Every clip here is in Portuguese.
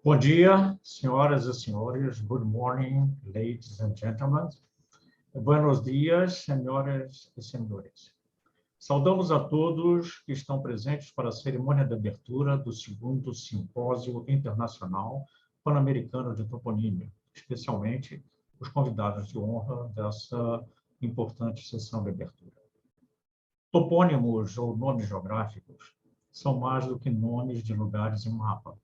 Bom dia, senhoras e senhores. Good morning, ladies and gentlemen. Buenos dias, senhoras e senhores. Saudamos a todos que estão presentes para a cerimônia de abertura do segundo Simpósio Internacional Pan-Americano de Toponímia, especialmente os convidados de honra dessa importante sessão de abertura. Topônimos ou nomes geográficos são mais do que nomes de lugares em mapa.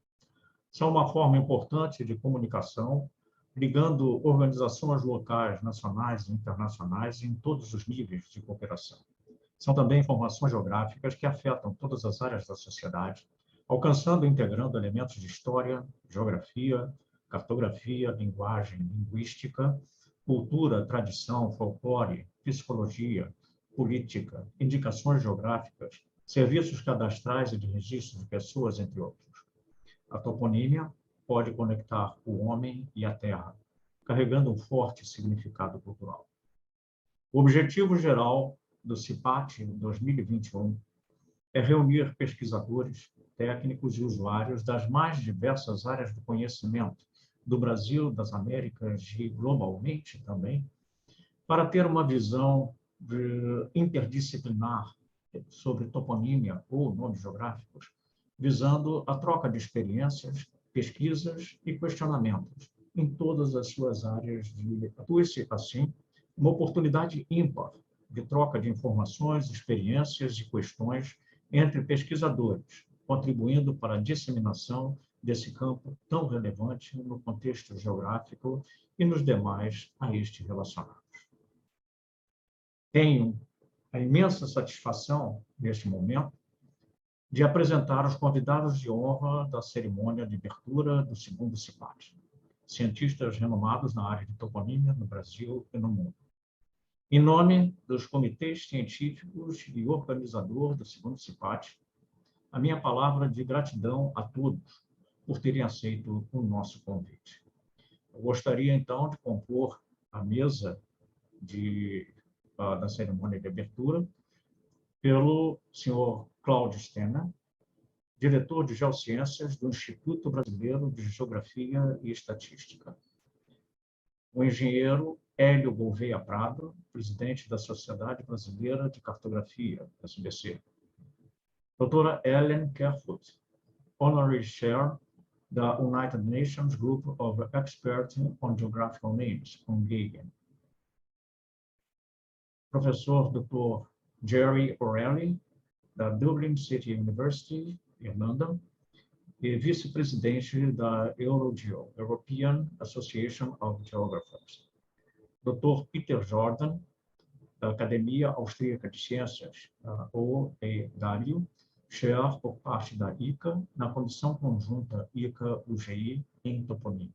São uma forma importante de comunicação, ligando organizações locais, nacionais e internacionais em todos os níveis de cooperação. São também informações geográficas que afetam todas as áreas da sociedade, alcançando e integrando elementos de história, geografia, cartografia, linguagem, linguística, cultura, tradição, folclore, psicologia, política, indicações geográficas, serviços cadastrais e de registro de pessoas, entre outros. A toponímia pode conectar o homem e a terra, carregando um forte significado cultural. O objetivo geral do CIPAT 2021 é reunir pesquisadores, técnicos e usuários das mais diversas áreas do conhecimento do Brasil, das Américas e globalmente também, para ter uma visão interdisciplinar sobre toponímia ou nomes geográficos, visando a troca de experiências, pesquisas e questionamentos em todas as suas áreas de atuação, assim, uma oportunidade ímpar de troca de informações, experiências e questões entre pesquisadores, contribuindo para a disseminação desse campo tão relevante no contexto geográfico e nos demais a este relacionados. Tenho a imensa satisfação, neste momento, de apresentar os convidados de honra da cerimônia de abertura do segundo CIPAT, cientistas renomados na área de toponímia no Brasil e no mundo. Em nome dos comitês científicos e organizador do segundo CIPAT, a minha palavra de gratidão a todos por terem aceito o nosso convite. Eu gostaria, então, de compor a mesa da cerimônia de abertura pelo senhor Cláudio Stener, diretor de Geociências do Instituto Brasileiro de Geografia e Estatística. O engenheiro Hélio Gouveia Prado, presidente da Sociedade Brasileira de Cartografia, SBC. Doutora Ellen Kerfoot, Honorary Chair da United Nations Group of Experts on Geographical Names, UNGAGN. Professor Dr. Jerry O'Reilly, da Dublin City University, Irlanda, e vice-presidente da EuroGeo, European Association of Geographers. Dr. Peter Jordan, da Academia Austríaca de Ciências, OEW, chair por parte da ICA, na Comissão Conjunta ICA-UGI em toponímia.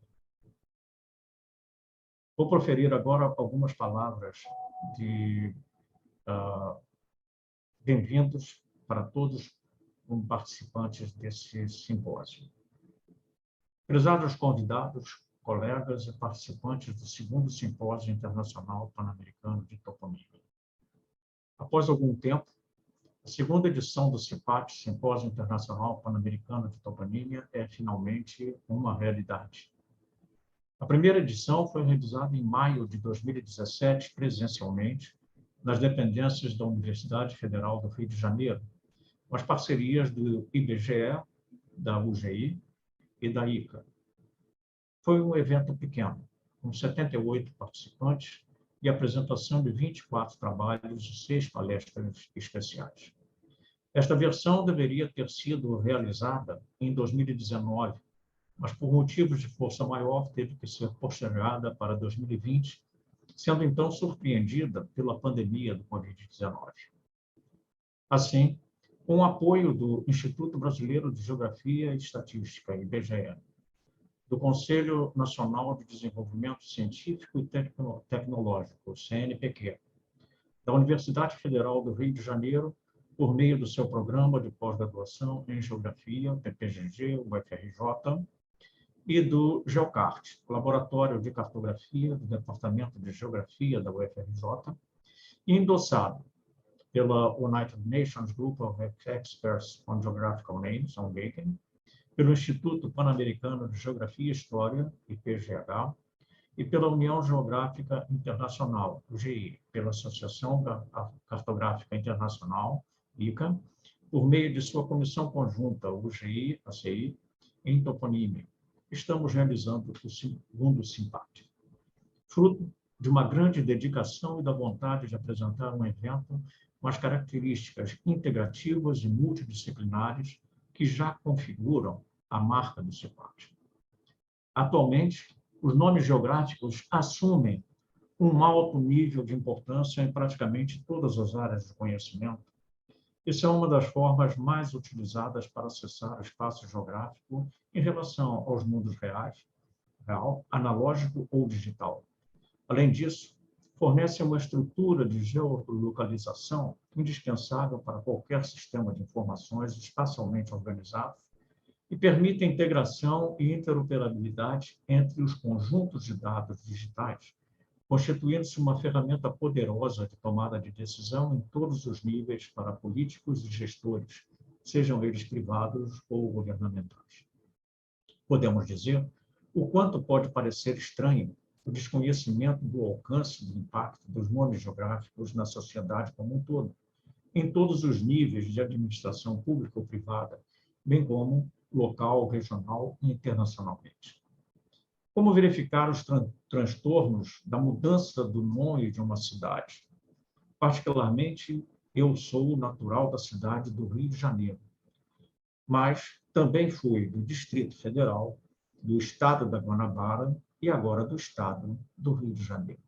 Vou proferir agora algumas palavras de bem-vindos para todos os participantes desse simpósio. Prezados convidados, colegas e participantes do segundo Simpósio Internacional Pan-Americano de Toponímia. Após algum tempo, a segunda edição do CIPAT, Simpósio Internacional Pan-Americano de Toponímia, é finalmente uma realidade. A primeira edição foi realizada em maio de 2017, presencialmente, nas dependências da Universidade Federal do Rio de Janeiro, com as parcerias do IBGE, da UGI e da ICA. Foi um evento pequeno, com 78 participantes e apresentação de 24 trabalhos e 6 palestras especiais. Esta versão deveria ter sido realizada em 2019, mas por motivos de força maior teve que ser postergada para 2020, sendo então surpreendida pela pandemia do Covid-19. Assim, com o apoio do Instituto Brasileiro de Geografia e Estatística, IBGE, do Conselho Nacional de Desenvolvimento Científico e Tecnológico, CNPq, da Universidade Federal do Rio de Janeiro, por meio do seu programa de pós-graduação em Geografia, PPGG, UFRJ, e do GeoCart, Laboratório de Cartografia do Departamento de Geografia da UFRJ, endossado pela United Nations Group of Experts on Geographical Names, UNGAGN, pelo Instituto Pan-Americano de Geografia e História, IPGH, e pela União Geográfica Internacional, UGI, pela Associação Cartográfica Internacional, ICA, por meio de sua comissão conjunta, UGI-ACI, em toponímia. Estamos realizando o segundo simpático. Fruto de uma grande dedicação e da vontade de apresentar um evento com as características integrativas e multidisciplinares que já configuram a marca do CIPAT. Atualmente, os nomes geográficos assumem um alto nível de importância em praticamente todas as áreas do conhecimento. Isso é uma das formas mais utilizadas para acessar o espaço geográfico em relação aos mundos real, analógico ou digital. Além disso, fornece uma estrutura de geolocalização indispensável para qualquer sistema de informações espacialmente organizado e permite a integração e interoperabilidade entre os conjuntos de dados digitais, constituindo-se uma ferramenta poderosa de tomada de decisão em todos os níveis para políticos e gestores, sejam eles privados ou governamentais. Podemos dizer o quanto pode parecer estranho o desconhecimento do alcance do impacto dos nomes geográficos na sociedade como um todo, em todos os níveis de administração pública ou privada, bem como local, regional e internacionalmente. Como verificar os transtornos da mudança do nome de uma cidade? Particularmente, eu sou natural da cidade do Rio de Janeiro, mas também fui do Distrito Federal, do Estado da Guanabara e agora do Estado do Rio de Janeiro.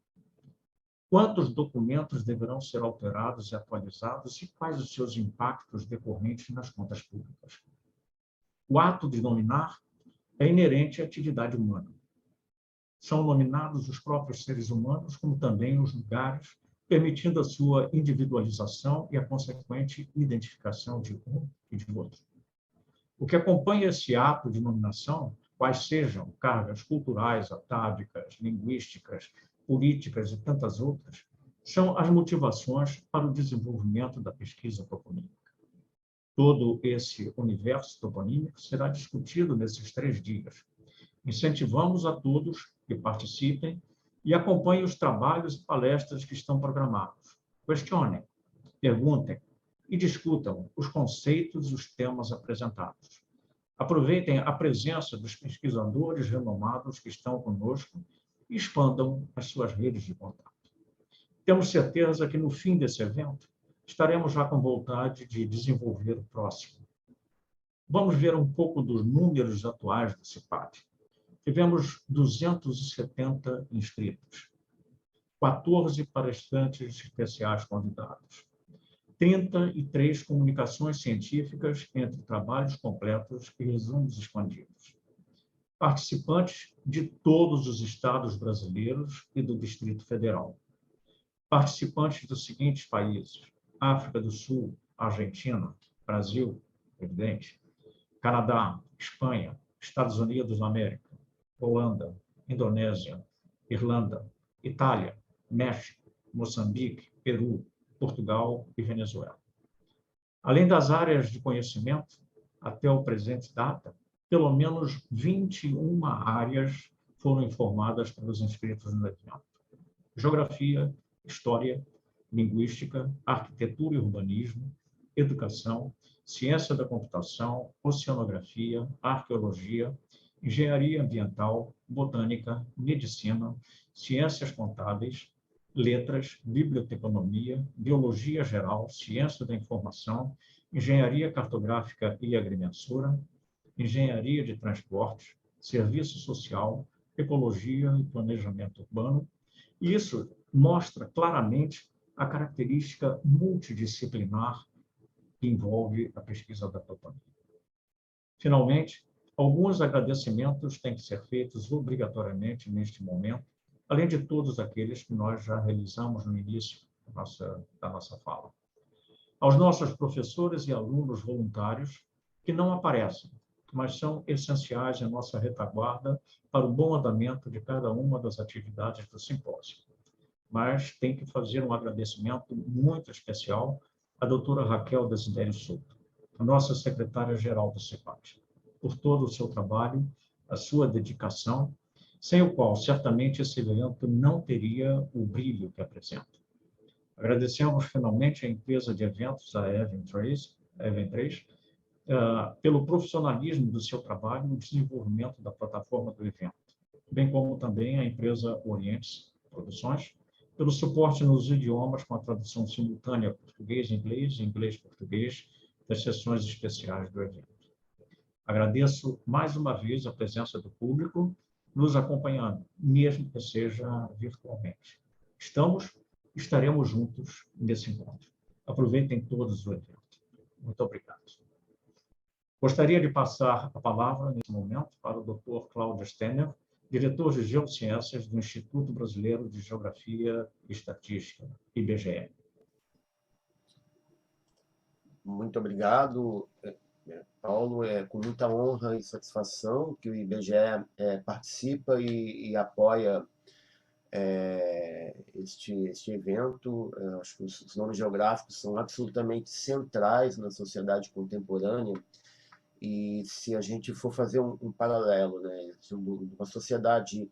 Quantos documentos deverão ser alterados e atualizados e quais os seus impactos decorrentes nas contas públicas? O ato de nominar é inerente à atividade humana. São nominados os próprios seres humanos, como também os lugares, permitindo a sua individualização e a consequente identificação de um e de outro. O que acompanha esse ato de nominação, quais sejam cargas culturais, atávicas, linguísticas, políticas e tantas outras, são as motivações para o desenvolvimento da pesquisa toponímica. Todo esse universo toponímico será discutido nesses 3 dias. Incentivamos a todos que participem e acompanhem os trabalhos e palestras que estão programados. Questionem, perguntem e discutam os conceitos e os temas apresentados. Aproveitem a presença dos pesquisadores renomados que estão conosco e expandam as suas redes de contato. Temos certeza que no fim desse evento estaremos já com vontade de desenvolver o próximo. Vamos ver um pouco dos números atuais do CIPAT. Tivemos 270 inscritos, 14 palestrantes especiais convidados, 33 comunicações científicas entre trabalhos completos e resumos expandidos. Participantes de todos os estados brasileiros e do Distrito Federal. Participantes dos seguintes países: África do Sul, Argentina, Brasil, evidente, Canadá, Espanha, Estados Unidos da América, Holanda, Indonésia, Irlanda, Itália, México, Moçambique, Peru, Portugal e Venezuela. Além das áreas de conhecimento, até o presente data, pelo menos 21 áreas foram informadas pelos inscritos no evento: geografia, história, linguística, arquitetura e urbanismo, educação, ciência da computação, oceanografia, arqueologia, engenharia ambiental, botânica, medicina, ciências contábeis, letras, biblioteconomia, biologia geral, ciência da informação, engenharia cartográfica e agrimensura, engenharia de transportes, serviço social, ecologia e planejamento urbano. E isso mostra claramente a característica multidisciplinar que envolve a pesquisa da toponímia. Finalmente, alguns agradecimentos têm que ser feitos obrigatoriamente neste momento, além de todos aqueles que nós já realizamos no início da nossa fala. Aos nossos professores e alunos voluntários que não aparecem, mas são essenciais em nossa retaguarda para o bom andamento de cada uma das atividades do simpósio. Mas tem que fazer um agradecimento muito especial à doutora Raquel Desidério Souto, a nossa secretária-geral do CIPAT, por todo o seu trabalho, a sua dedicação, sem o qual certamente esse evento não teria o brilho que apresenta. Agradecemos finalmente à empresa de eventos, a Event3, pelo profissionalismo do seu trabalho no desenvolvimento da plataforma do evento, bem como também à empresa Orientes Produções, pelo suporte nos idiomas com a tradução simultânea português-inglês e inglês-português das sessões especiais do evento. Agradeço mais uma vez a presença do público nos acompanhando, mesmo que seja virtualmente. Estaremos juntos nesse encontro. Aproveitem todos o evento. Muito obrigado. Gostaria de passar a palavra, nesse momento, para o Dr. Cláudio Stenner, diretor de Geociências do Instituto Brasileiro de Geografia e Estatística, IBGE. Muito obrigado, Paulo. É com muita honra e satisfação que o IBGE participa e apoia este evento. Acho que os nomes geográficos são absolutamente centrais na sociedade contemporânea. E se a gente for fazer um paralelo, né, uma sociedade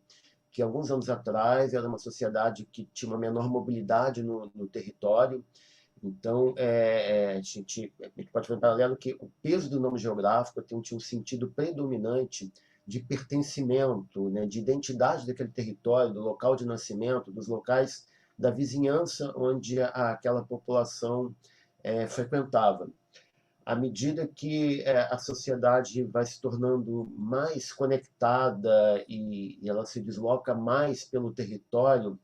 que alguns anos atrás era uma sociedade que tinha uma menor mobilidade no território, então a gente pode fazer um paralelo que o peso do nome geográfico tinha um sentido predominante de pertencimento, né, de identidade daquele território, do local de nascimento, dos locais da vizinhança onde aquela população frequentava. À medida que a sociedade vai se tornando mais conectada e ela se desloca mais pelo território,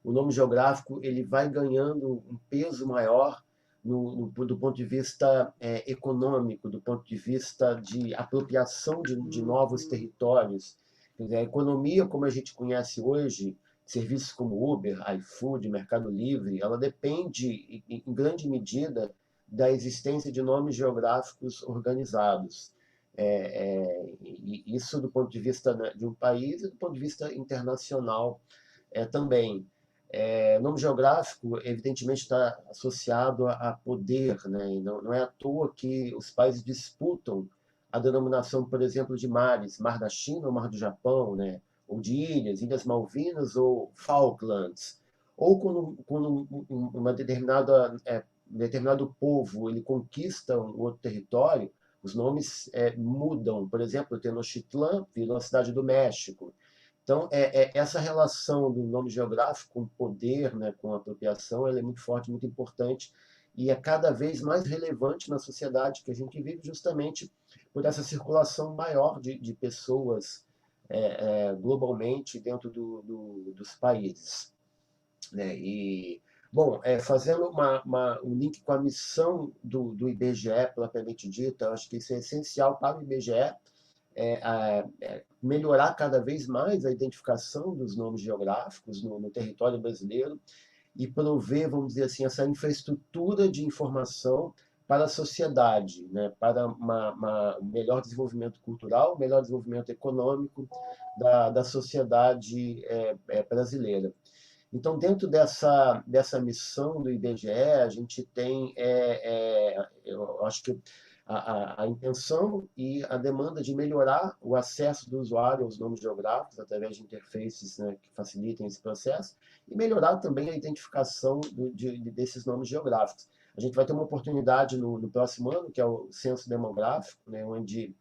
o nome geográfico ele vai ganhando um peso maior do ponto de vista econômico, do ponto de vista de apropriação de novos territórios. Quer dizer, a economia, como a gente conhece hoje, serviços como Uber, iFood, Mercado Livre, ela depende, em grande medida, da existência de nomes geográficos organizados. E isso do ponto de vista de um país e do ponto de vista internacional também. Nome geográfico, evidentemente, está associado a poder, né? E não é à toa que os países disputam a denominação, por exemplo, de mares, Mar da China ou Mar do Japão, né? Ou de ilhas, Ilhas Malvinas ou Falklands. Ou quando uma determinado povo ele conquista um outro território, os nomes mudam. Por exemplo, Tenochtitlan virou a cidade do México. Então, essa relação do nome geográfico com poder, né, com apropriação, ela é muito forte, muito importante e é cada vez mais relevante na sociedade que a gente vive, justamente por essa circulação maior de pessoas globalmente dentro dos países. Né? E, bom, fazendo um link com a missão do IBGE, propriamente dita, acho que isso é essencial para o IBGE, melhorar cada vez mais a identificação dos nomes geográficos no território brasileiro e prover, vamos dizer assim, essa infraestrutura de informação para a sociedade, né, para um melhor desenvolvimento cultural, melhor desenvolvimento econômico da sociedade brasileira. Então, dentro dessa missão do IBGE, a gente tem, eu acho que a intenção e a demanda de melhorar o acesso do usuário aos nomes geográficos através de interfaces, né, que facilitem esse processo e melhorar também a identificação desses nomes geográficos. A gente vai ter uma oportunidade no próximo ano, que é o censo demográfico, né, onde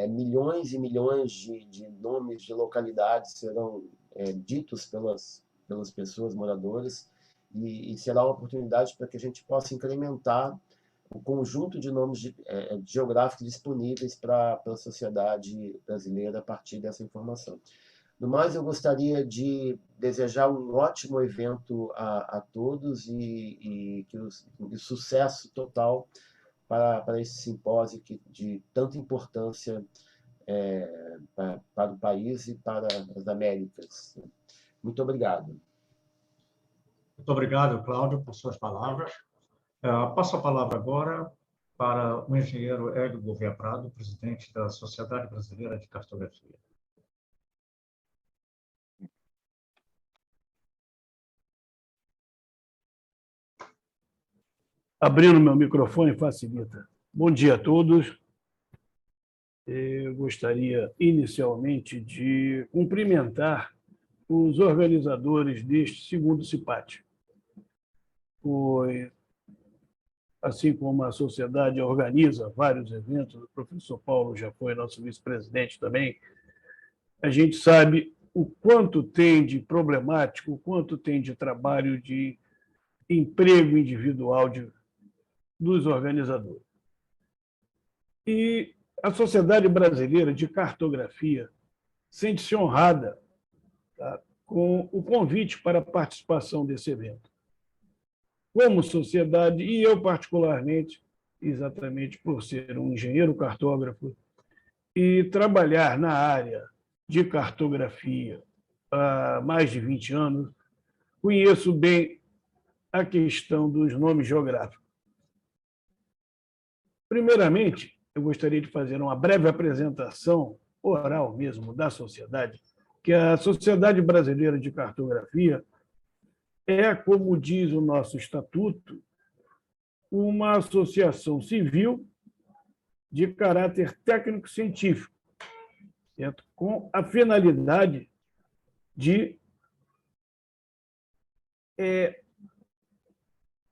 milhões e milhões de nomes de localidades serão ditos pelas pessoas moradoras e será uma oportunidade para que a gente possa incrementar o conjunto de nomes geográficos disponíveis para a sociedade brasileira a partir dessa informação. No mais, eu gostaria de desejar um ótimo evento a todos e que o sucesso total para esse simpósio de tanta importância para o país e para as Américas. Muito obrigado. Muito obrigado, Cláudio, por suas palavras. Passo a palavra agora para o engenheiro Hélio Gouveia Prado, presidente da Sociedade Brasileira de Cartografia. Abrindo meu microfone facilita. Bom dia a todos. Eu gostaria, inicialmente, de cumprimentar os organizadores deste segundo CIPAT. Foi, assim como a sociedade organiza vários eventos, o professor Paulo já foi nosso vice-presidente também, a gente sabe o quanto tem de problemático, o quanto tem de trabalho de emprego individual dos organizadores. E a Sociedade Brasileira de Cartografia sente-se honrada, tá, com o convite para a participação desse evento. Como sociedade, e eu particularmente, exatamente por ser um engenheiro cartógrafo e trabalhar na área de cartografia há mais de 20 anos, conheço bem a questão dos nomes geográficos. Primeiramente, eu gostaria de fazer uma breve apresentação oral mesmo da sociedade, que a Sociedade Brasileira de Cartografia é, como diz o nosso estatuto, uma associação civil de caráter técnico-científico, certo? Com a finalidade de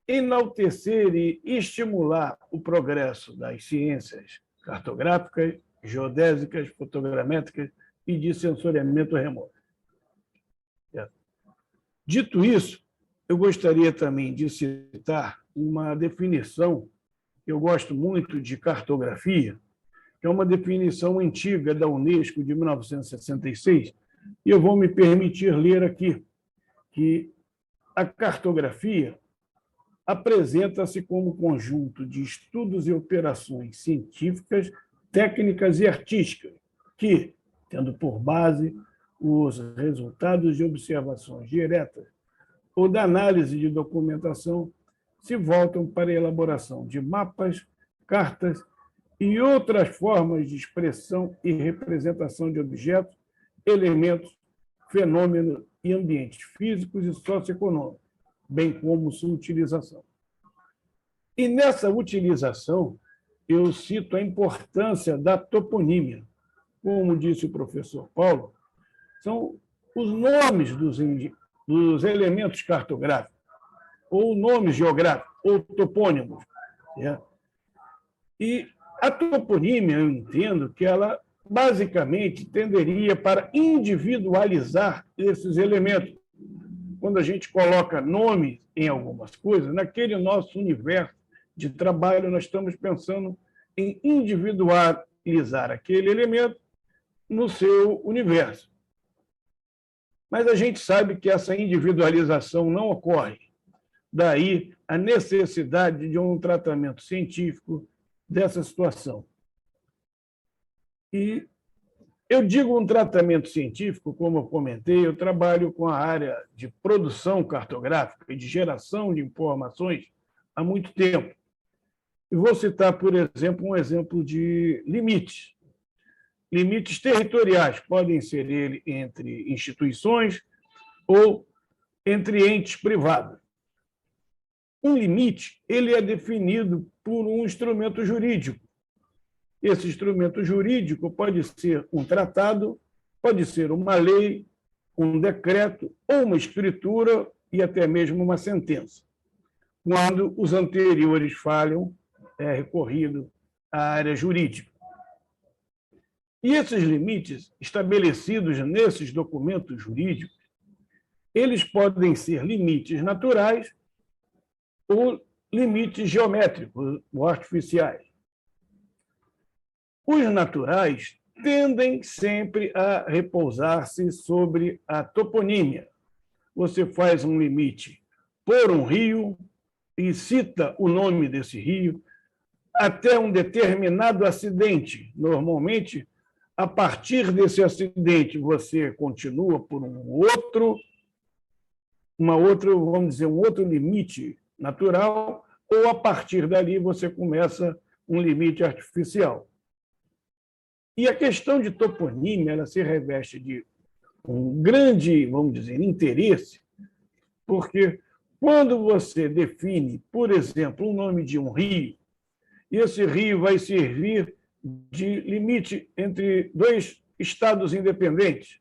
enaltecer e estimular o progresso das ciências cartográficas, geodésicas, fotogramétricas e de sensoriamento remoto. Certo? Dito isso, eu gostaria também de citar uma definição que eu gosto muito de cartografia, que é uma definição antiga da Unesco de 1966, e eu vou me permitir ler aqui, que a cartografia apresenta-se como conjunto de estudos e operações científicas, técnicas e artísticas, que, tendo por base os resultados de observações diretas ou da análise de documentação, se voltam para a elaboração de mapas, cartas e outras formas de expressão e representação de objetos, elementos, fenômenos e ambientes físicos e socioeconômicos, bem como sua utilização. E nessa utilização, eu cito a importância da toponímia. Como disse o professor Paulo, são os nomes dos elementos cartográficos, ou nomes geográficos, ou topônimos. Certo? E a toponímia, eu entendo que ela basicamente tenderia para individualizar esses elementos. Quando a gente coloca nome em algumas coisas, naquele nosso universo de trabalho, nós estamos pensando em individualizar aquele elemento no seu universo. Mas a gente sabe que essa individualização não ocorre. Daí a necessidade de um tratamento científico dessa situação. E eu digo um tratamento científico, como eu comentei, eu trabalho com a área de produção cartográfica e de geração de informações há muito tempo. E vou citar, por exemplo, um exemplo de limites. Limites territoriais, podem ser ele entre instituições ou entre entes privados. Um limite ele é definido por um instrumento jurídico. Esse instrumento jurídico pode ser um tratado, pode ser uma lei, um decreto ou uma escritura e até mesmo uma sentença. Quando os anteriores falham, é recorrido à área jurídica. E esses limites estabelecidos nesses documentos jurídicos, eles podem ser limites naturais ou limites geométricos ou artificiais. Os naturais tendem sempre a repousar-se sobre a toponímia. Você faz um limite por um rio e cita o nome desse rio até um determinado acidente. Normalmente, a partir desse acidente, você continua por um outro limite natural, ou a partir dali você começa um limite artificial. E a questão de toponímia, ela se reveste de um grande, vamos dizer, interesse, porque quando você define, por exemplo, o nome de um rio, esse rio vai servir de limite entre dois estados independentes.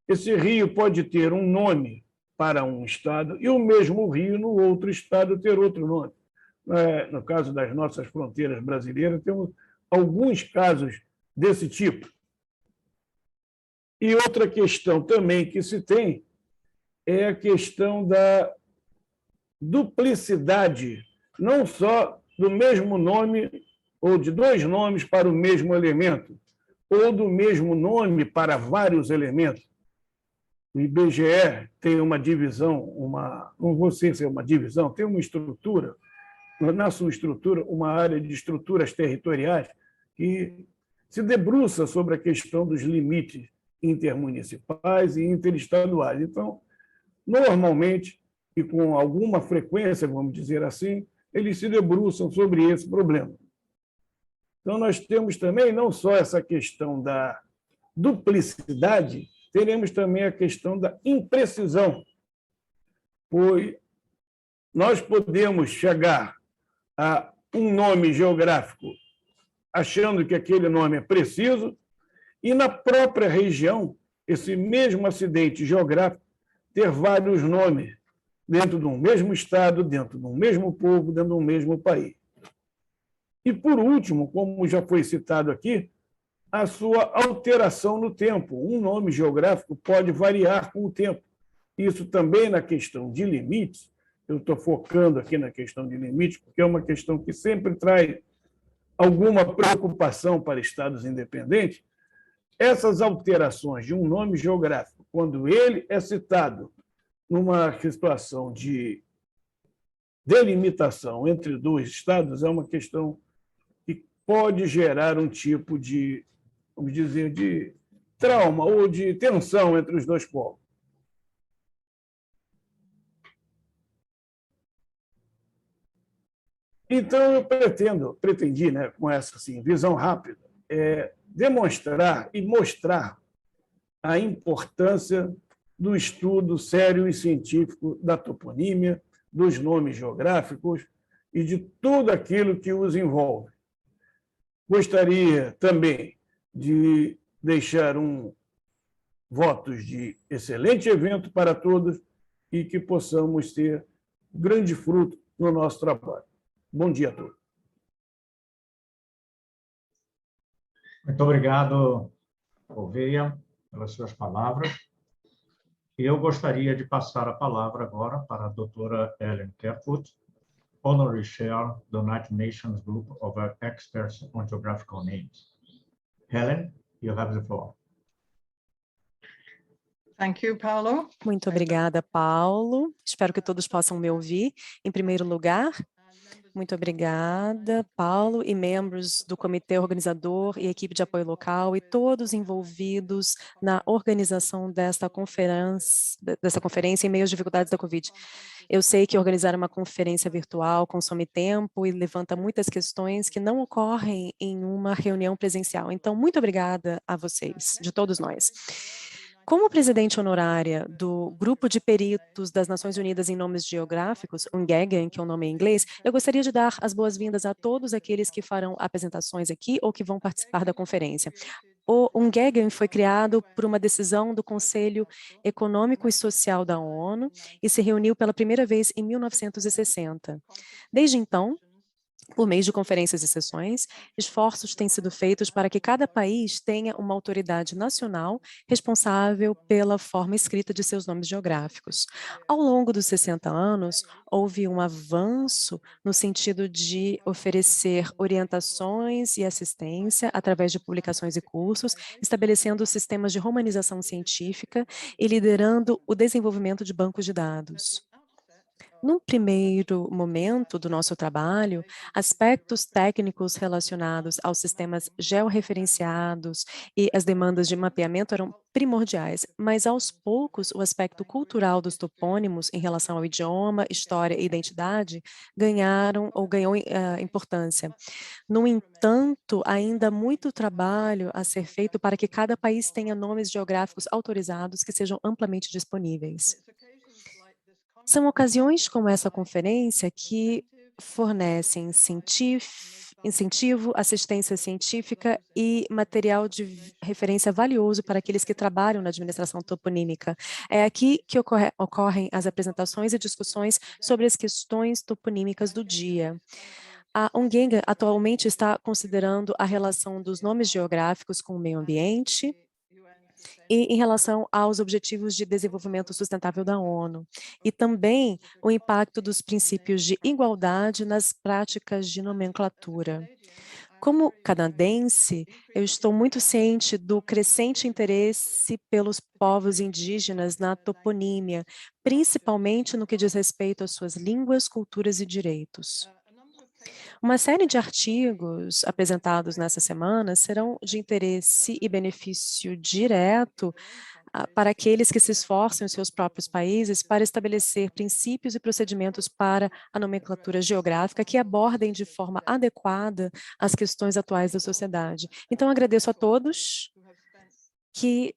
Esse rio pode ter um nome para um estado e o mesmo rio no outro estado ter outro nome. No caso das nossas fronteiras brasileiras, temos alguns casos desse tipo. E outra questão também que se tem é a questão da duplicidade, não só do mesmo nome ou de dois nomes para o mesmo elemento, ou do mesmo nome para vários elementos. O IBGE tem uma divisão, não vou sei se é uma divisão, tem uma estrutura, na sua estrutura, uma área de estruturas territoriais que se debruça sobre a questão dos limites intermunicipais e interestaduais. Então, normalmente, e com alguma frequência, vamos dizer assim, eles se debruçam sobre esse problema. Então, nós temos também não só essa questão da duplicidade, teremos também a questão da imprecisão, pois nós podemos chegar a um nome geográfico achando que aquele nome é preciso, e na própria região, esse mesmo acidente geográfico ter vários nomes dentro de um mesmo estado, dentro de um mesmo povo, dentro de um mesmo país. E, por último, como já foi citado aqui, a sua alteração no tempo. Um nome geográfico pode variar com o tempo. Isso também na questão de limites, eu estou focando aqui na questão de limites, porque é uma questão que sempre traz alguma preocupação para estados independentes. Essas alterações de um nome geográfico, quando ele é citado numa situação de delimitação entre dois estados, é uma questão que pode gerar um tipo de, vamos dizer, de trauma ou de tensão entre os dois povos. Então, eu pretendi, né, com essa visão rápida, demonstrar e mostrar a importância do estudo sério e científico da toponímia, dos nomes geográficos e de tudo aquilo que os envolve. Gostaria também de deixar votos de excelente evento para todos e que possamos ter grande fruto no nosso trabalho. Bom dia a todos. Muito obrigado, Gouveia, pelas suas palavras. E eu gostaria de passar a palavra agora para a doutora Ellen Kerfoot, Honorary Chair do United Nations Group of Experts on Geographical Names. Helen, you have the floor. Thank you, Paulo. Muito obrigada, Paulo. Espero que todos possam me ouvir. Em primeiro lugar, muito obrigada, Paulo, e membros do comitê organizador e equipe de apoio local e todos envolvidos na organização desta conferência em meio às dificuldades da Covid. Eu sei que organizar uma conferência virtual consome tempo e levanta muitas questões que não ocorrem em uma reunião presencial. Então, muito obrigada a vocês, de todos nós. Como presidente honorária do Grupo de Peritos das Nações Unidas em Nomes Geográficos, UNGEGAN, que é o nome em inglês, eu gostaria de dar as boas-vindas a todos aqueles que farão apresentações aqui ou que vão participar da conferência. O UNGEGAN foi criado por uma decisão do Conselho Econômico e Social da ONU e se reuniu pela primeira vez em 1960. Desde então, por meio de conferências e sessões, esforços têm sido feitos para que cada país tenha uma autoridade nacional responsável pela forma escrita de seus nomes geográficos. Ao longo dos 60 anos, houve um avanço no sentido de oferecer orientações e assistência através de publicações e cursos, estabelecendo sistemas de romanização científica e liderando o desenvolvimento de bancos de dados. No primeiro momento do nosso trabalho, aspectos técnicos relacionados aos sistemas georreferenciados e as demandas de mapeamento eram primordiais, mas aos poucos o aspecto cultural dos topônimos em relação ao idioma, história e identidade ganhou importância. No entanto, ainda há muito trabalho a ser feito para que cada país tenha nomes geográficos autorizados que sejam amplamente disponíveis. São ocasiões como essa conferência que fornecem incentivo, assistência científica e material de referência valioso para aqueles que trabalham na administração toponímica. É aqui que ocorrem as apresentações e discussões sobre as questões toponímicas do dia. A Ungenga atualmente está considerando a relação dos nomes geográficos com o meio ambiente e em relação aos Objetivos de Desenvolvimento Sustentável da ONU, e também o impacto dos princípios de igualdade nas práticas de nomenclatura. Como canadense, eu estou muito ciente do crescente interesse pelos povos indígenas na toponímia, principalmente no que diz respeito às suas línguas, culturas e direitos. Uma série de artigos apresentados nessa semana serão de interesse e benefício direto para aqueles que se esforçam em seus próprios países para estabelecer princípios e procedimentos para a nomenclatura geográfica que abordem de forma adequada as questões atuais da sociedade. Então, agradeço a todos que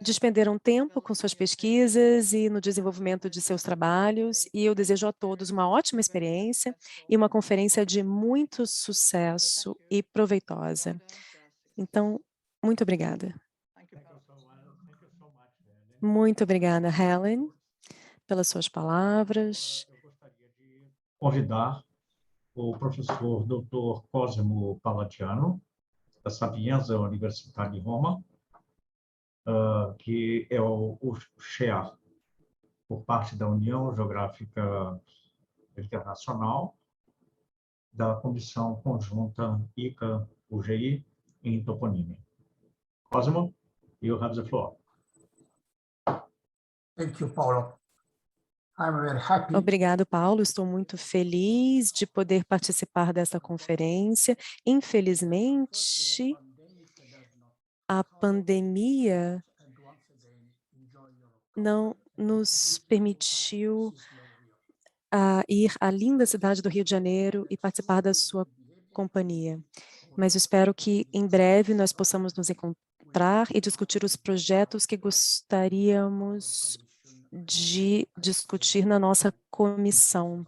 despenderam tempo com suas pesquisas e no desenvolvimento de seus trabalhos, e eu desejo a todos uma ótima experiência e uma conferência de muito sucesso e proveitosa. Então, muito obrigada. Muito obrigada, Helen, pelas suas palavras. Eu gostaria de convidar o professor Dr. Cosimo Palladiano, da Sapienza Universidade de Roma, que é o chair por parte da União Geográfica Internacional da Comissão Conjunta ICA-UGI em toponímia. Cosimo, you have the floor. Thank you, Paulo. I'm very happy. Obrigado, Paulo. Estou muito feliz de poder participar dessa conferência. Infelizmente, a pandemia não nos permitiu ir à linda cidade do Rio de Janeiro e participar da sua companhia. Mas eu espero que em breve nós possamos nos encontrar e discutir os projetos que gostaríamos de discutir na nossa comissão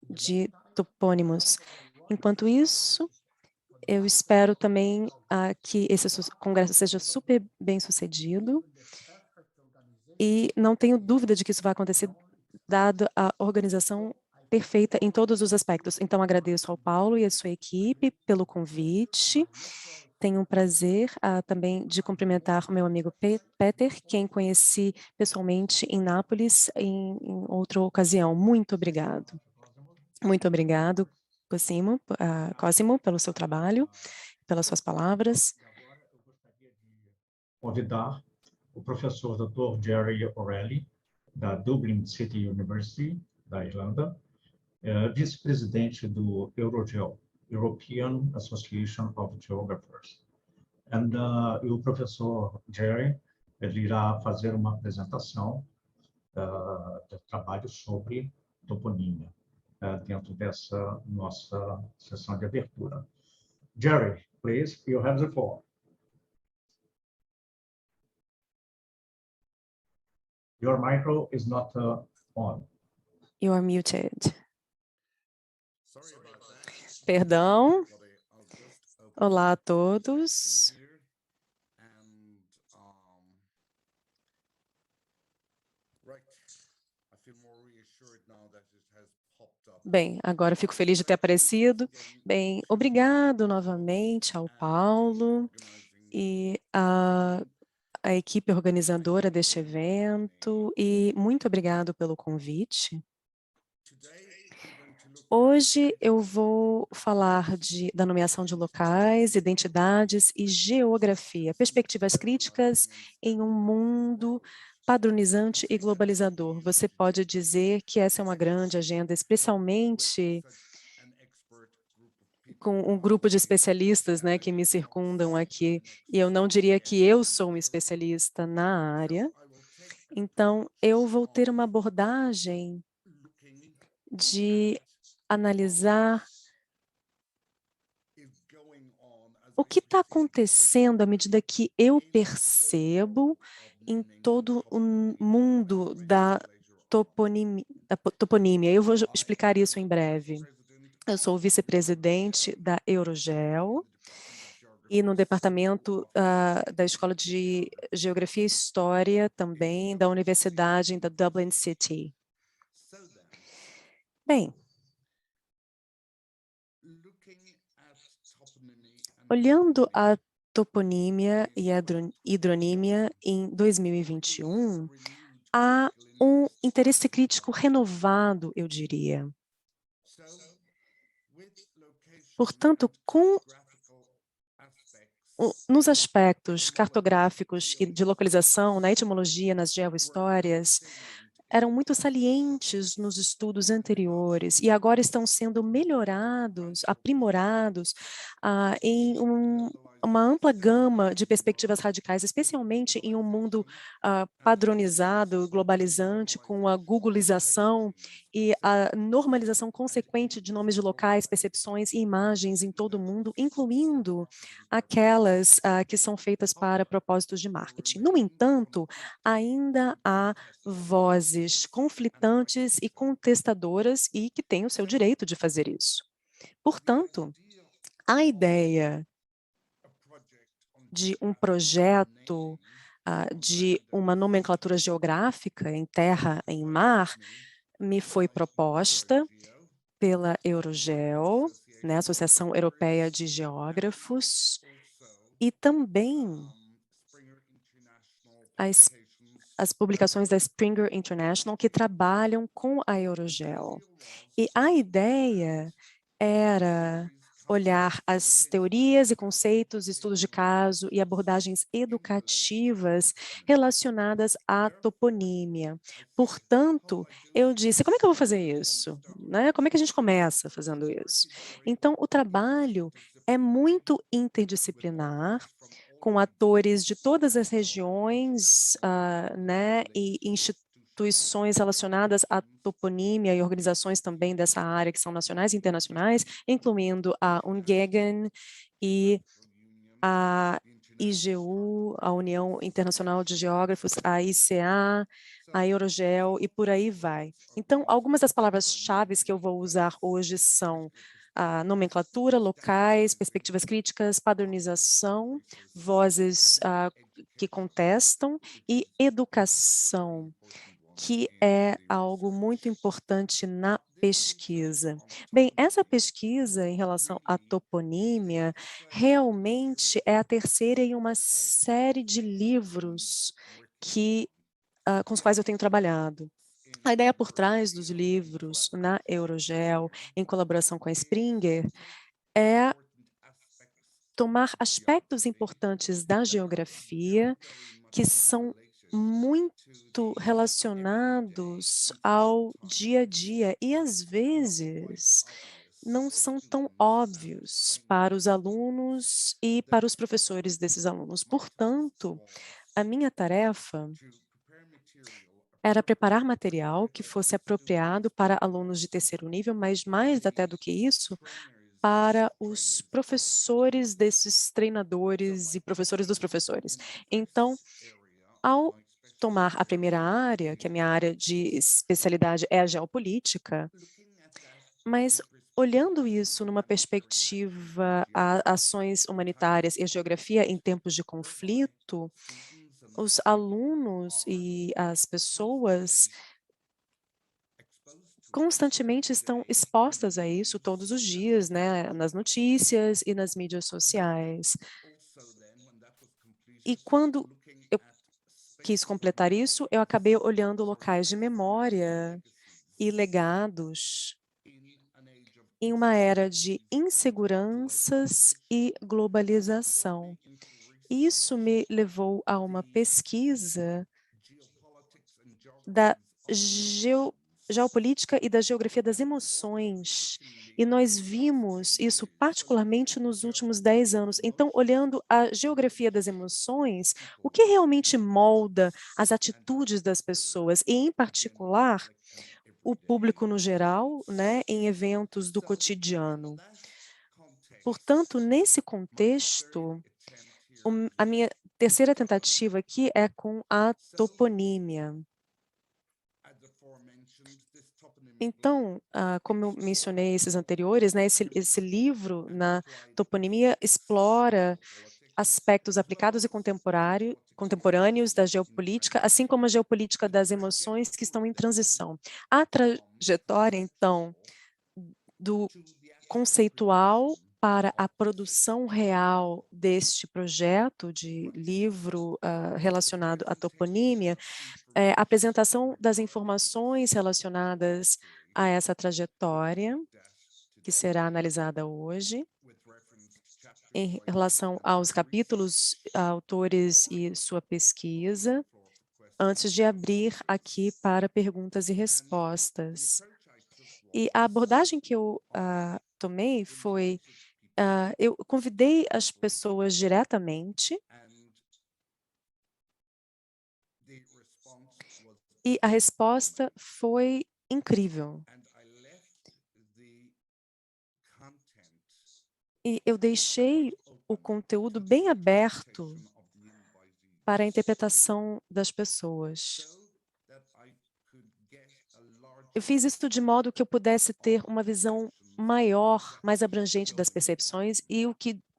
de topônimos. Enquanto isso, eu espero também que esse congresso seja super bem sucedido e não tenho dúvida de que isso vai acontecer, dada a organização perfeita em todos os aspectos. Então, agradeço ao Paulo e à sua equipe pelo convite. Tenho o prazer também de cumprimentar o meu amigo Peter, quem conheci pessoalmente em Nápoles em outra ocasião. Muito obrigado. Muito obrigado, Cosimo, pelo seu trabalho, pelas suas palavras. Agora eu gostaria de convidar o professor Dr. Jerry O'Reilly, da Dublin City University, da Irlanda, vice-presidente do Eurogeo, European Association of Geographers. E o professor Jerry, ele irá fazer uma apresentação de trabalho sobre toponímia dentro dessa nossa sessão de abertura. Jerry, please, you have the floor. Your micro is not on. You are muted. Perdão. Olá a todos. Bem, agora fico feliz de ter aparecido. Bem, obrigado novamente ao Paulo e a equipe organizadora deste evento, e muito obrigado pelo convite. Hoje eu vou falar da nomeação de locais, identidades e geografia, perspectivas críticas em um mundo padronizante e globalizador. Você pode dizer que essa é uma grande agenda, especialmente com um grupo de especialistas, né, que me circundam aqui, e eu não diria que eu sou um especialista na área. Então, eu vou ter uma abordagem de analisar o que está acontecendo à medida que eu percebo em todo o mundo da toponímia. Eu vou explicar isso em breve. Eu sou vice-presidente da Eurogel e no departamento da Escola de Geografia e História também da Universidade da Dublin City. Bem, olhando a toponímia e a hidronímia em 2021, há um interesse crítico renovado, eu diria. Portanto, nos aspectos cartográficos e de localização, na etimologia, nas geohistórias, eram muito salientes nos estudos anteriores e agora estão sendo melhorados, aprimorados em uma ampla gama de perspectivas radicais, especialmente em um mundo padronizado, globalizante, com a googlização e a normalização consequente de nomes de locais, percepções e imagens em todo o mundo, incluindo aquelas que são feitas para propósitos de marketing. No entanto, ainda há vozes conflitantes e contestadoras e que têm o seu direito de fazer isso. Portanto, a ideia de um projeto de uma nomenclatura geográfica em terra, em mar, me foi proposta pela Eurogel, né, Associação Europeia de Geógrafos, e também as publicações da Springer International que trabalham com a Eurogel. E a ideia era olhar as teorias e conceitos, estudos de caso e abordagens educativas relacionadas à toponímia. Portanto, eu disse, como é que eu vou fazer isso? Né? Como é que a gente começa fazendo isso? Então, o trabalho é muito interdisciplinar, com atores de todas as regiões, né, e instituições relacionadas à toponímia e organizações também dessa área que são nacionais e internacionais, incluindo a UNGEGAN e a IGU, a União Internacional de Geógrafos, a ICA, a Eurogel e por aí vai. Então, algumas das palavras-chave que eu vou usar hoje são a nomenclatura, locais, perspectivas críticas, padronização, vozes que contestam e educação, que é algo muito importante na pesquisa. Bem, essa pesquisa em relação à toponímia realmente é a terceira em uma série de livros com os quais eu tenho trabalhado. A ideia por trás dos livros na Eurogel, em colaboração com a Springer, é tomar aspectos importantes da geografia que são muito relacionados ao dia a dia e, às vezes, não são tão óbvios para os alunos e para os professores desses alunos. Portanto, a minha tarefa era preparar material que fosse apropriado para alunos de terceiro nível, mas mais até do que isso, para os professores desses treinadores e professores dos professores. Então, ao tomar a primeira área, que a minha área de especialidade é a geopolítica, mas olhando isso numa perspectiva a ações humanitárias e a geografia em tempos de conflito, os alunos e as pessoas constantemente estão expostas a isso todos os dias, né, nas notícias e nas mídias sociais. E quando eu quis completar isso, eu acabei olhando locais de memória e legados em uma era de inseguranças e globalização. Isso me levou a uma pesquisa da geopolítica e da geografia das emoções. E nós vimos isso particularmente nos últimos 10 anos. Então, olhando a geografia das emoções, o que realmente molda as atitudes das pessoas, e em particular, o público no geral, né, em eventos do cotidiano. Portanto, nesse contexto, a minha terceira tentativa aqui é com a toponímia. Então, como eu mencionei esses anteriores, né, esse livro na toponimia explora aspectos aplicados e contemporâneos da geopolítica, assim como a geopolítica das emoções que estão em transição. A trajetória, então, do conceitual para a produção real deste projeto de livro relacionado à toponímia, a apresentação das informações relacionadas a essa trajetória, que será analisada hoje, em relação aos capítulos, autores e sua pesquisa, antes de abrir aqui para perguntas e respostas. E a abordagem que eu tomei foi, eu convidei as pessoas diretamente e a resposta foi incrível. E eu deixei o conteúdo bem aberto para a interpretação das pessoas. Eu fiz isso de modo que eu pudesse ter uma visão maior, mais abrangente das percepções e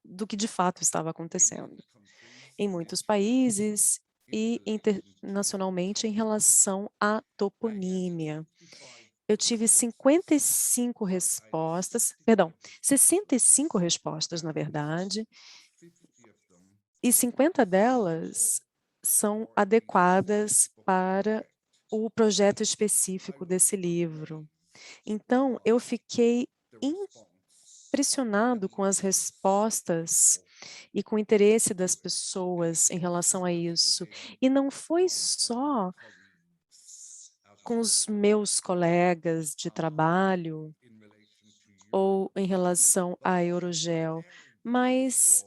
do que de fato estava acontecendo em muitos países e internacionalmente em relação à toponímia. Eu tive 65 respostas, perdão, 65 respostas, na verdade, e 50 delas são adequadas para o projeto específico desse livro. Então, eu fiquei impressionado com as respostas e com o interesse das pessoas em relação a isso. E não foi só com os meus colegas de trabalho ou em relação à Eurogel, mas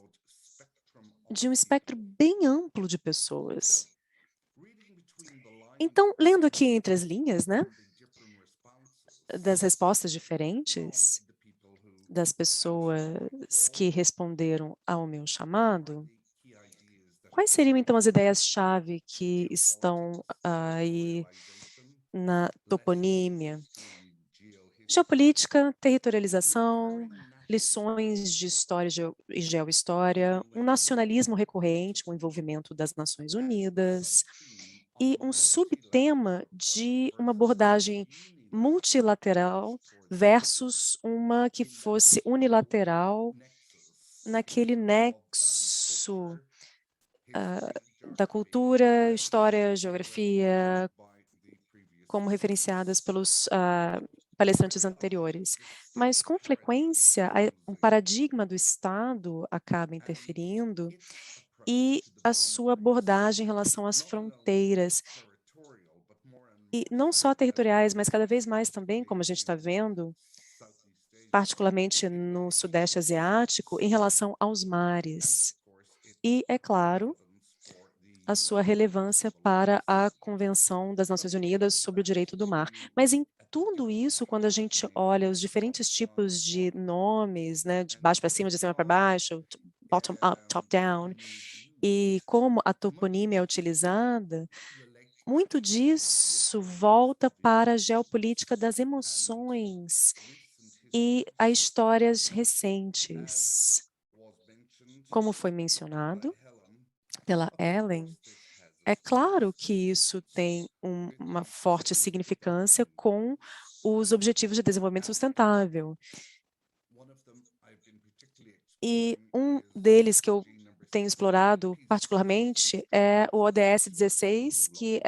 de um espectro bem amplo de pessoas. Então, lendo aqui entre as linhas, né, das respostas diferentes das pessoas que responderam ao meu chamado, quais seriam então as ideias-chave que estão aí na toponímia? Geopolítica, territorialização, lições de história e geohistória, um nacionalismo recorrente, o envolvimento das Nações Unidas, e um subtema de uma abordagem multilateral versus uma que fosse unilateral naquele nexo da cultura, história, geografia, como referenciadas pelos palestrantes anteriores. Mas, com frequência, um paradigma do Estado acaba interferindo e a sua abordagem em relação às fronteiras, e não só territoriais, mas cada vez mais também, como a gente está vendo, particularmente no Sudeste Asiático, em relação aos mares. E, é claro, a sua relevância para a Convenção das Nações Unidas sobre o Direito do Mar. Mas em tudo isso, quando a gente olha os diferentes tipos de nomes, né, de baixo para cima, de cima para baixo, bottom up, top down, e como a toponímia é utilizada, muito disso volta para a geopolítica das emoções e a histórias recentes. Como foi mencionado pela Ellen, é claro que isso tem uma forte significância com os Objetivos de Desenvolvimento Sustentável. E um deles que eu tenho explorado particularmente é o ODS 16, que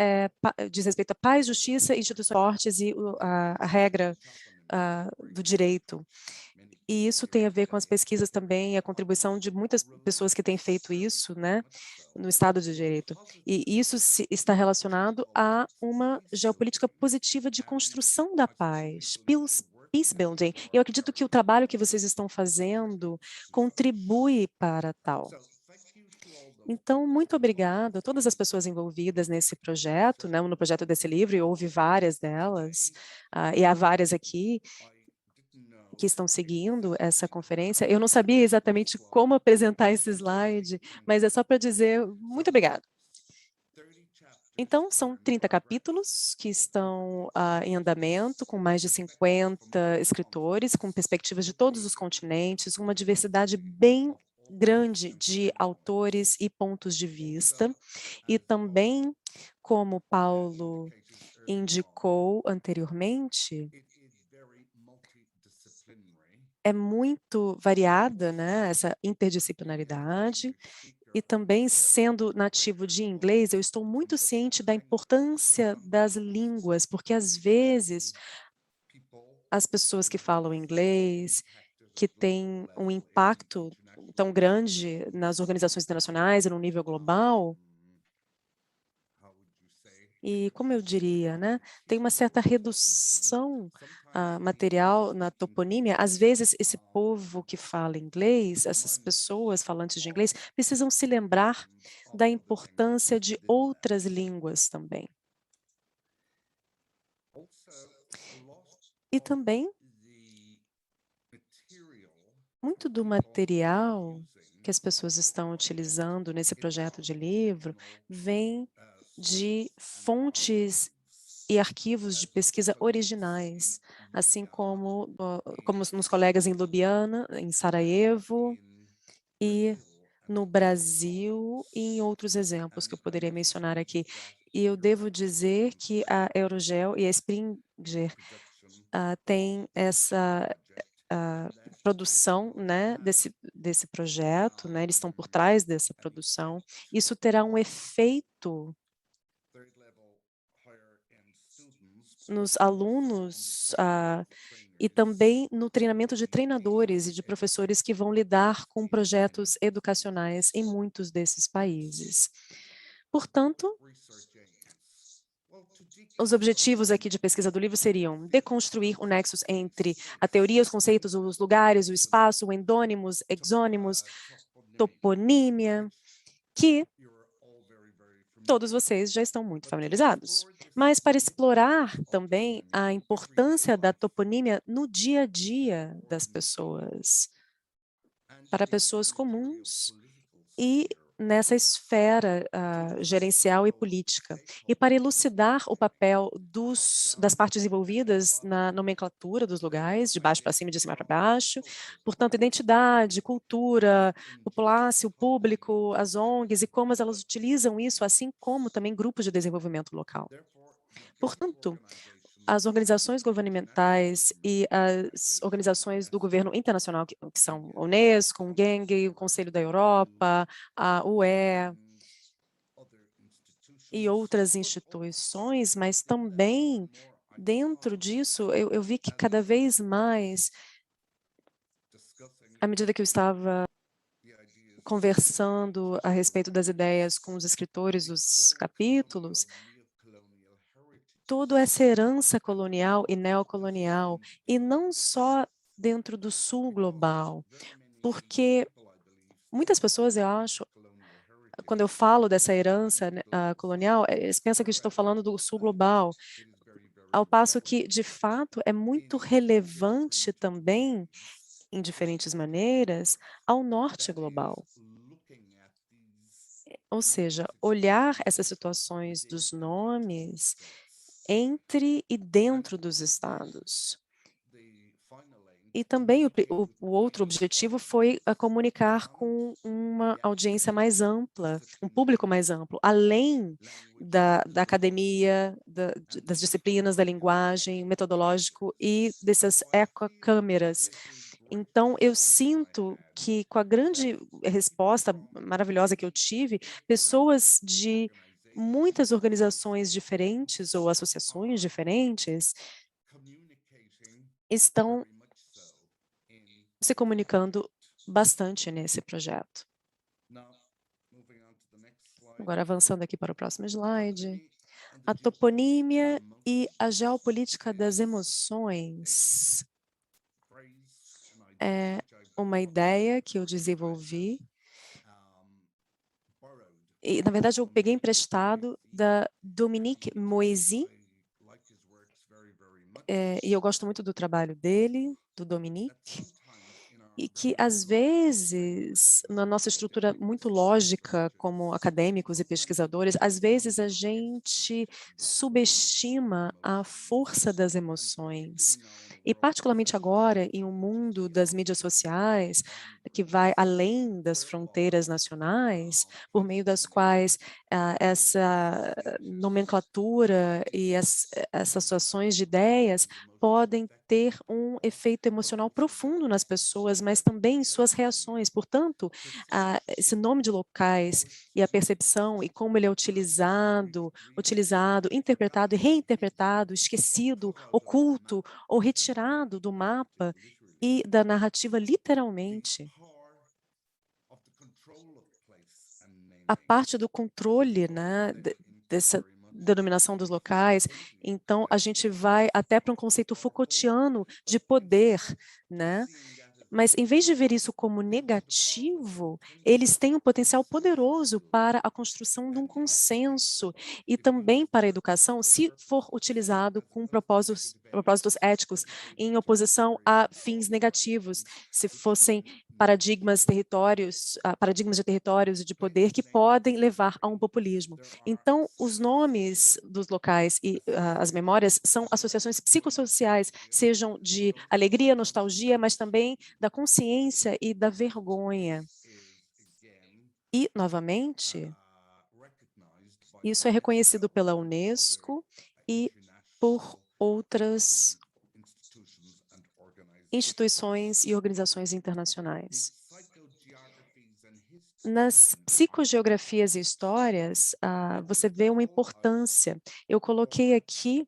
diz respeito à paz, justiça, instituições fortes e a regra do direito. E isso tem a ver com as pesquisas também, a contribuição de muitas pessoas que têm feito isso, né, no Estado de Direito. E isso está relacionado a uma geopolítica positiva de construção da paz, peace building. Eu acredito que o trabalho que vocês estão fazendo contribui para tal. Então, muito obrigada a todas as pessoas envolvidas nesse projeto, né, no projeto desse livro, e houve várias delas, e há várias aqui que estão seguindo essa conferência. Eu não sabia exatamente como apresentar esse slide, mas é só para dizer muito obrigado. Então, são 30 capítulos que estão em andamento, com mais de 50 escritores, com perspectivas de todos os continentes, uma diversidade bem grande de autores e pontos de vista. E também, como Paulo indicou anteriormente, é muito variada, né, essa interdisciplinaridade. E também, sendo nativo de inglês, eu estou muito ciente da importância das línguas, porque às vezes as pessoas que falam inglês, que têm um impacto tão grande nas organizações internacionais e no nível global, e como eu diria, né, tem uma certa redução material na toponímia. Às vezes, esse povo que fala inglês, essas pessoas falantes de inglês, precisam se lembrar da importância de outras línguas também. E também, muito do material que as pessoas estão utilizando nesse projeto de livro vem de fontes e arquivos de pesquisa originais, assim como nos colegas em Ljubljana, em Sarajevo e no Brasil e em outros exemplos que eu poderia mencionar aqui. E eu devo dizer que a Eurogel e a Springer têm essa produção, né, desse projeto, né, eles estão por trás dessa produção. Isso terá um efeito nos alunos e também no treinamento de treinadores e de professores que vão lidar com projetos educacionais em muitos desses países. Portanto, os objetivos aqui de pesquisa do livro seriam deconstruir o nexo entre a teoria, os conceitos, os lugares, o espaço, o endônimos, exônimos, toponímia, que todos vocês já estão muito familiarizados. Mas para explorar também a importância da toponímia no dia a dia das pessoas, para pessoas comuns e nessa esfera gerencial e política, e para elucidar o papel das partes envolvidas na nomenclatura dos lugares, de baixo para cima e de cima para baixo, portanto, identidade, cultura, população, o público, as ONGs e como elas utilizam isso, assim como também grupos de desenvolvimento local. Portanto, as organizações governamentais e as organizações do governo internacional, que são a Unesco, o GENG, o Conselho da Europa, a UE e outras instituições, mas também dentro disso eu vi que cada vez mais, à medida que eu estava conversando a respeito das ideias com os escritores dos capítulos, toda essa herança colonial e neocolonial, e não só dentro do sul global, porque muitas pessoas, eu acho, quando eu falo dessa herança colonial, eles pensam que estou falando do sul global, ao passo que, de fato, é muito relevante também, em diferentes maneiras, ao norte global. Ou seja, olhar essas situações dos nomes entre e dentro dos estados. E também o outro objetivo foi comunicar com uma audiência mais ampla, um público mais amplo, além da academia, das disciplinas da linguagem, metodológico e dessas ecocâmeras. Então, eu sinto que, com a grande resposta maravilhosa que eu tive, pessoas de muitas organizações diferentes ou associações diferentes estão se comunicando bastante nesse projeto. Agora, avançando aqui para o próximo slide. A toponímia e a geopolítica das emoções é uma ideia que eu desenvolvi e, na verdade, eu peguei emprestado da Dominique Moisy, e eu gosto muito do trabalho dele, do Dominique, e que, às vezes, na nossa estrutura muito lógica, como acadêmicos e pesquisadores, às vezes a gente subestima a força das emoções. E, particularmente agora, em um mundo das mídias sociais, que vai além das fronteiras nacionais, por meio das quais essa nomenclatura e essas associações de ideias podem ter um efeito emocional profundo nas pessoas, mas também em suas reações. Portanto, esse nome de locais e a percepção e como ele é utilizado, interpretado e reinterpretado, esquecido, oculto ou retirado do mapa e da narrativa literalmente. A parte do controle, né, dessa denominação dos locais, então a gente vai até para um conceito Foucaultiano de poder, né? Mas, em vez de ver isso como negativo, eles têm um potencial poderoso para a construção de um consenso e também para a educação, se for utilizado com propósitos éticos, em oposição a fins negativos, se fossem paradigmas de territórios e de poder que podem levar a um populismo. Então, os nomes dos locais e as memórias são associações psicossociais, sejam de alegria, nostalgia, mas também da consciência e da vergonha. E, novamente, isso é reconhecido pela Unesco e por outras instituições e organizações internacionais. Nas psicogeografias e histórias, você vê uma importância. Eu coloquei aqui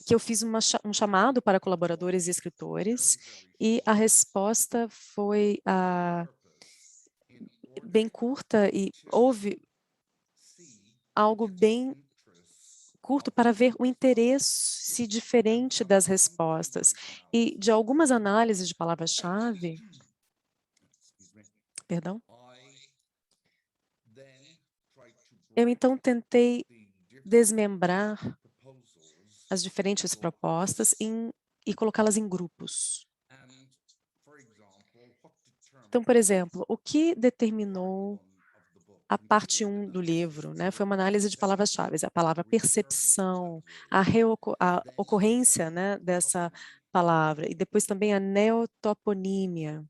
que eu fiz um chamado para colaboradores e escritores, e a resposta foi bem curta, e houve algo bem curto para ver o interesse diferente das respostas. E de algumas análises de palavras-chave, perdão, eu então tentei desmembrar as diferentes propostas e colocá-las em grupos. Então, por exemplo, o que determinou a parte 1 do livro, né, foi uma análise de palavras-chave, a palavra percepção, a ocorrência, né, dessa palavra, e depois também a neotoponímia.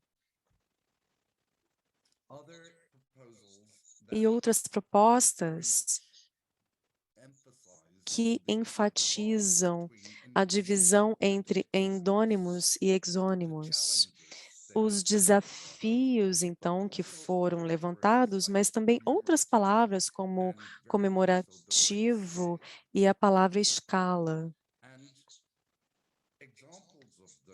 E outras propostas que enfatizam a divisão entre endônimos e exônimos. Os desafios, então, que foram levantados, mas também outras palavras como comemorativo e a palavra escala.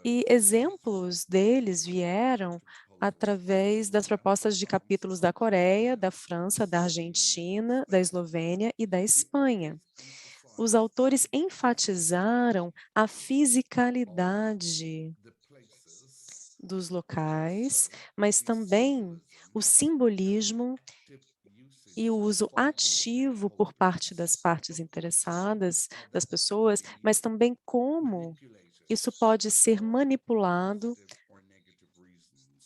E exemplos deles vieram através das propostas de capítulos da Coreia, da França, da Argentina, da Eslovênia e da Espanha. Os autores enfatizaram a fisicalidade dos locais, mas também o simbolismo e o uso ativo por parte das partes interessadas, das pessoas, mas também como isso pode ser manipulado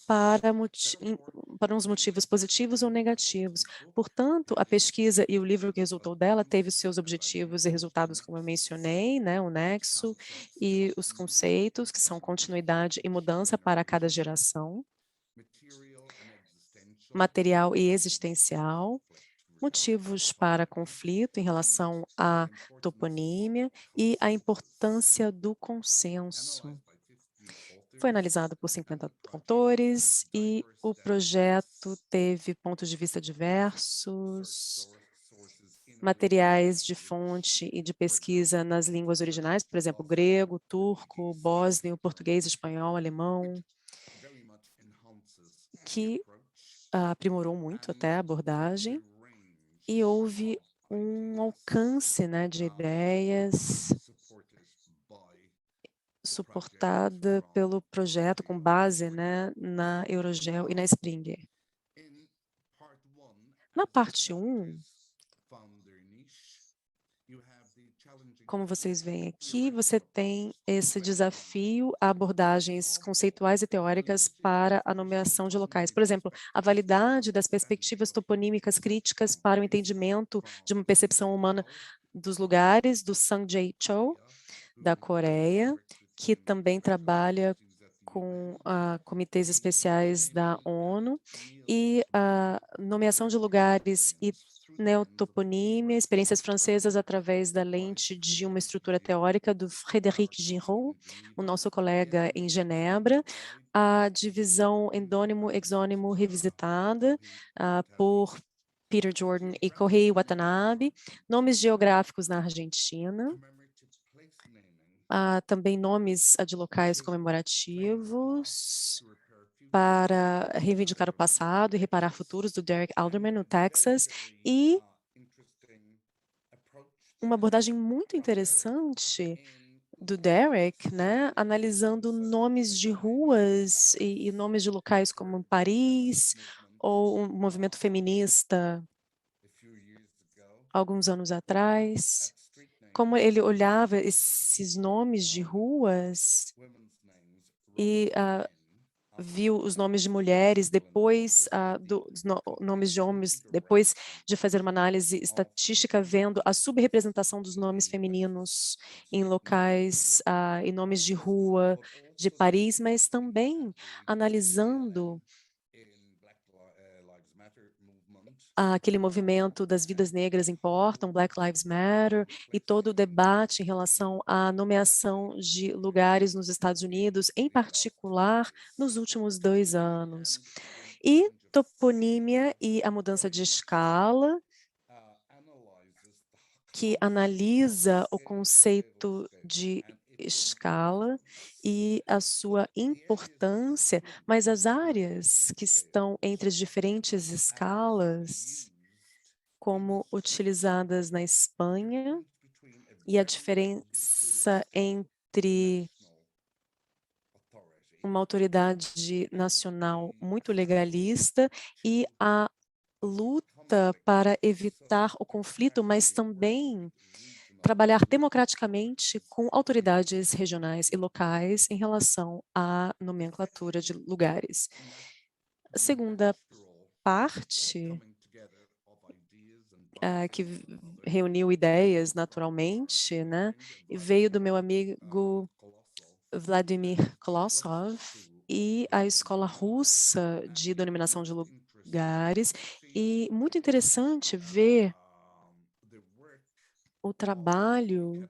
para uns motivos positivos ou negativos. Portanto, a pesquisa e o livro que resultou dela teve os seus objetivos e resultados, como eu mencionei, né, o nexo e os conceitos, que são continuidade e mudança para cada geração, material e existencial, motivos para conflito em relação à toponímia e a importância do consenso. Foi analisado por 50 autores e o projeto teve pontos de vista diversos, materiais de fonte e de pesquisa nas línguas originais, por exemplo, grego, turco, bósnio, português, espanhol, alemão, que aprimorou muito até a abordagem, e houve um alcance, né, de ideias suportada pelo projeto com base, né, na Eurogel e na Springer. Na parte 1, Como vocês veem aqui, você tem esse desafio a abordagens conceituais e teóricas para a nomeação de locais. Por exemplo, a validade das perspectivas toponímicas críticas para o entendimento de uma percepção humana dos lugares, do Sang Jae Cho, da Coreia, que também trabalha com comitês especiais da ONU, e a nomeação de lugares e neotoponímia, experiências francesas através da lente de uma estrutura teórica do Frédéric Giraud, o nosso colega em Genebra, a divisão endônimo-exônimo revisitada por Peter Jordan e Kohei Watanabe, nomes geográficos na Argentina, também nomes de locais comemorativos para reivindicar o passado e reparar futuros, do Derek Alderman, no Texas, e uma abordagem muito interessante do Derek, né, analisando nomes de ruas e nomes de locais como Paris, ou um movimento feminista alguns anos atrás, como ele olhava esses nomes de ruas e viu os nomes de mulheres depois dos nomes de homens, depois de fazer uma análise estatística, vendo a subrepresentação dos nomes femininos em locais e nomes de rua de Paris, mas também analisando aquele movimento das vidas negras importam, Black Lives Matter, e todo o debate em relação à nomeação de lugares nos Estados Unidos, em particular nos últimos 2 anos. E toponímia e a mudança de escala, que analisa o conceito de escala e a sua importância, mas as áreas que estão entre as diferentes escalas, como utilizadas na Espanha, e a diferença entre uma autoridade nacional muito legalista e a luta para evitar o conflito, mas também trabalhar democraticamente com autoridades regionais e locais em relação à nomenclatura de lugares. A segunda parte, que reuniu ideias naturalmente, né, e veio do meu amigo Vladimir Kolosov e a Escola Russa de Denominação de Lugares, e muito interessante ver o trabalho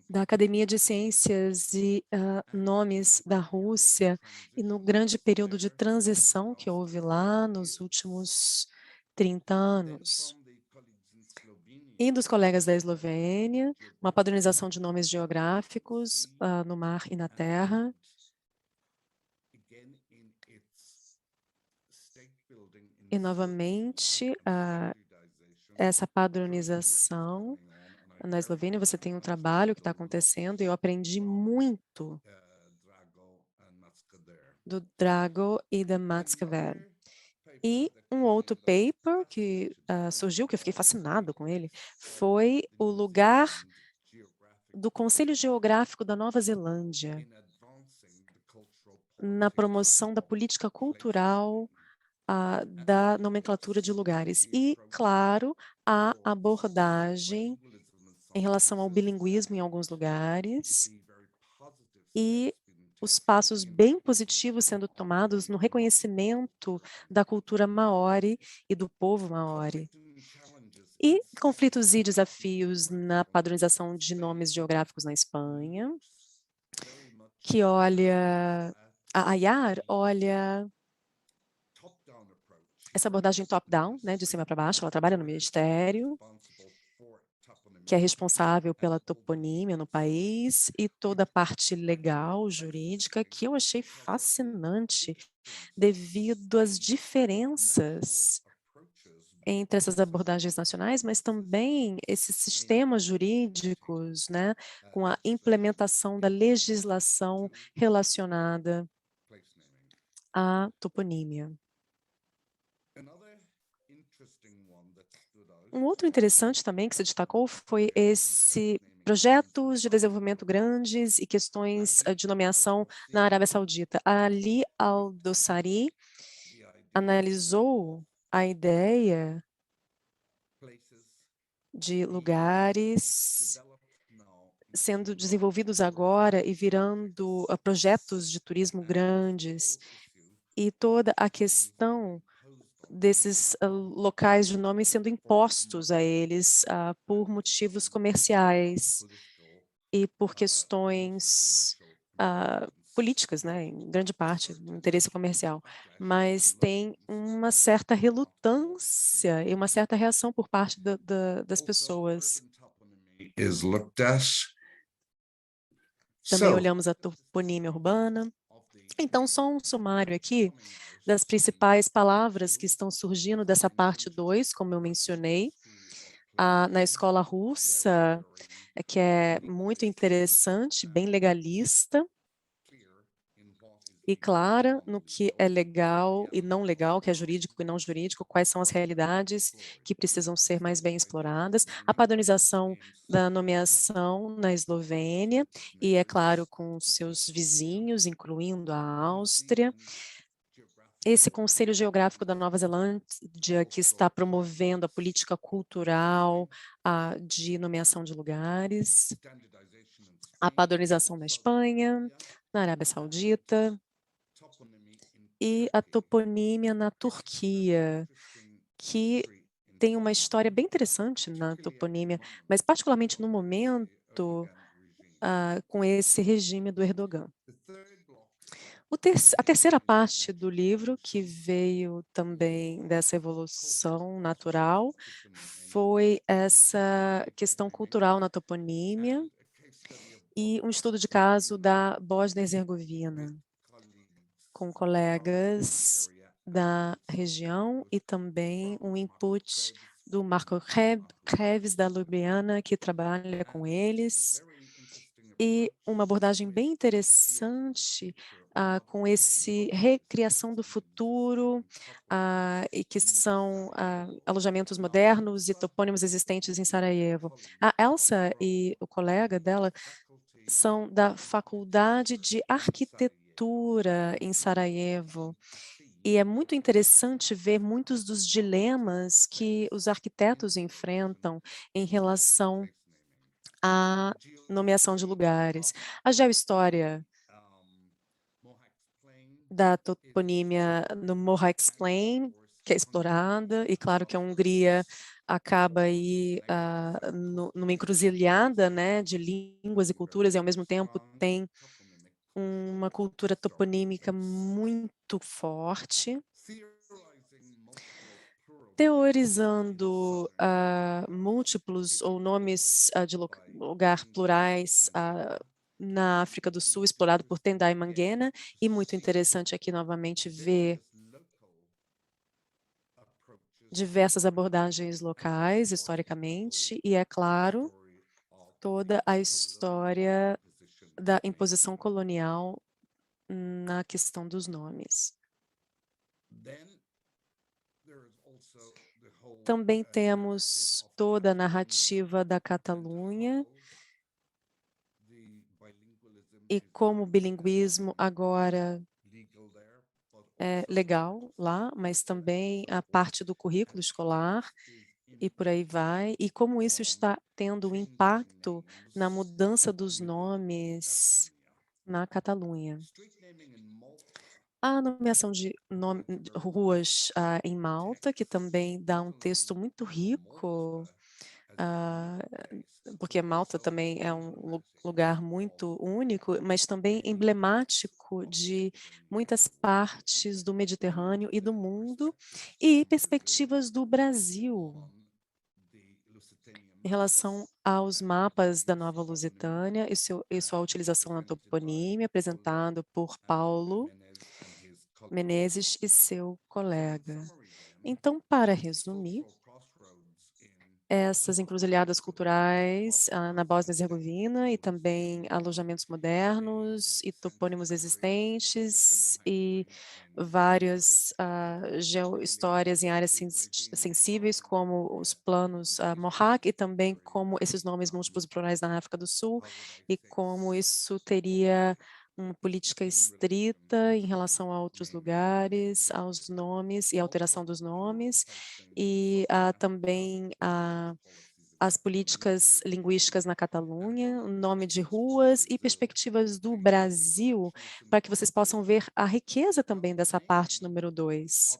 da Academia de Ciências e Nomes da Rússia, e no grande período de transição que houve lá nos últimos 30 anos. E dos colegas da Eslovênia, uma padronização de nomes geográficos no mar e na terra. E, novamente, essa padronização na Eslovênia, você tem um trabalho que está acontecendo, e eu aprendi muito do Drago e da Mackaver. E um outro paper que surgiu, que eu fiquei fascinado com ele, foi o lugar do Conselho Geográfico da Nova Zelândia na promoção da política cultural da nomenclatura de lugares. E, claro, a abordagem em relação ao bilinguismo em alguns lugares e os passos bem positivos sendo tomados no reconhecimento da cultura maori e do povo maori. E conflitos e desafios na padronização de nomes geográficos na Espanha, que olha, a AIAR olha essa abordagem top-down, né, de cima para baixo. Ela trabalha no Ministério, que é responsável pela toponímia no país, e toda a parte legal, jurídica, que eu achei fascinante, devido às diferenças entre essas abordagens nacionais, mas também esses sistemas jurídicos, né, com a implementação da legislação relacionada à toponímia. Um outro interessante também que se destacou foi esse projetos de desenvolvimento grandes e questões de nomeação na Arábia Saudita. Ali Al-Dossari analisou a ideia de lugares sendo desenvolvidos agora e virando projetos de turismo grandes, e toda a questão desses locais de nome sendo impostos a eles por motivos comerciais e por questões políticas, né, em grande parte, interesse comercial, mas tem uma certa relutância e uma certa reação por parte das pessoas. Is looked at. Também So, olhamos a toponímia urbana. Então, só um sumário aqui das principais palavras que estão surgindo dessa parte 2, como eu mencionei, na escola russa, que é muito interessante, bem legalista e clara no que é legal e não legal, que é jurídico e não jurídico, quais são as realidades que precisam ser mais bem exploradas, a padronização da nomeação na Eslovênia, e é claro, com seus vizinhos, incluindo a Áustria, esse Conselho Geográfico da Nova Zelândia, que está promovendo a política cultural de nomeação de lugares, a padronização na Espanha, na Arábia Saudita, e a toponímia na Turquia, que tem uma história bem interessante na toponímia, mas particularmente no momento com esse regime do Erdogan. A terceira parte do livro, que veio também dessa evolução natural, foi essa questão cultural na toponímia e um estudo de caso da Bósnia-Herzegovina, com colegas da região e também um input do Marco Kreves, da Ljubljana, que trabalha com eles, e uma abordagem bem interessante com esse recriação do futuro, e que são alojamentos modernos e topônimos existentes em Sarajevo. A Elsa e o colega dela são da Faculdade de Arquitetura em Sarajevo. E é muito interessante ver muitos dos dilemas que os arquitetos enfrentam em relação à nomeação de lugares. A geohistória da toponímia no Morra Explain, que é explorada, e claro que a Hungria acaba aí numa encruzilhada, né, de línguas e culturas, e ao mesmo tempo tem uma cultura toponímica muito forte, teorizando múltiplos ou nomes de lugar plurais na África do Sul, explorado por Tendai Manguena, e muito interessante aqui novamente ver diversas abordagens locais, historicamente, e, é claro, toda a história da imposição colonial na questão dos nomes. Também temos toda a narrativa da Catalunha e como o bilinguismo agora é legal lá, mas também a parte do currículo escolar e por aí vai, e como isso está tendo um impacto na mudança dos nomes na Catalunha. A nomeação de ruas em Malta, que também dá um texto muito rico, porque Malta também é um lugar muito único, mas também emblemático de muitas partes do Mediterrâneo e do mundo, e perspectivas do Brasil em relação aos mapas da Nova Lusitânia e sua utilização na toponímia, apresentado por Paulo Menezes e seu colega. Então, para resumir, essas encruzilhadas culturais na Bósnia e Herzegovina e também alojamentos modernos e topônimos existentes e várias geohistórias em áreas sensíveis, como os planos Mohawk e também como esses nomes múltiplos e plurais na África do Sul e como isso teria uma política estrita em relação a outros lugares, aos nomes e alteração dos nomes, e também as políticas linguísticas na Catalunha, o nome de ruas e perspectivas do Brasil, para que vocês possam ver a riqueza também dessa parte número 2.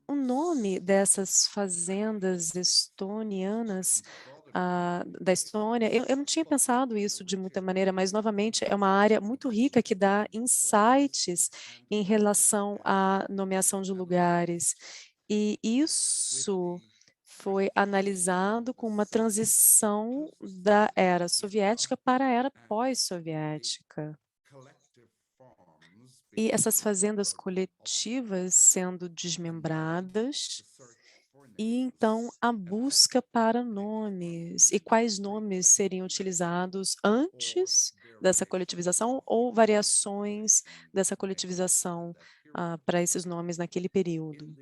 O nome dessas fazendas estonianas da Estônia, eu não tinha pensado isso de muita maneira, mas, novamente, é uma área muito rica que dá insights em relação à nomeação de lugares. E isso foi analisado com uma transição da era soviética para a era pós-soviética. E essas fazendas coletivas sendo desmembradas, e então a busca para nomes, e quais nomes seriam utilizados antes dessa coletivização ou variações dessa coletivização para esses nomes naquele período.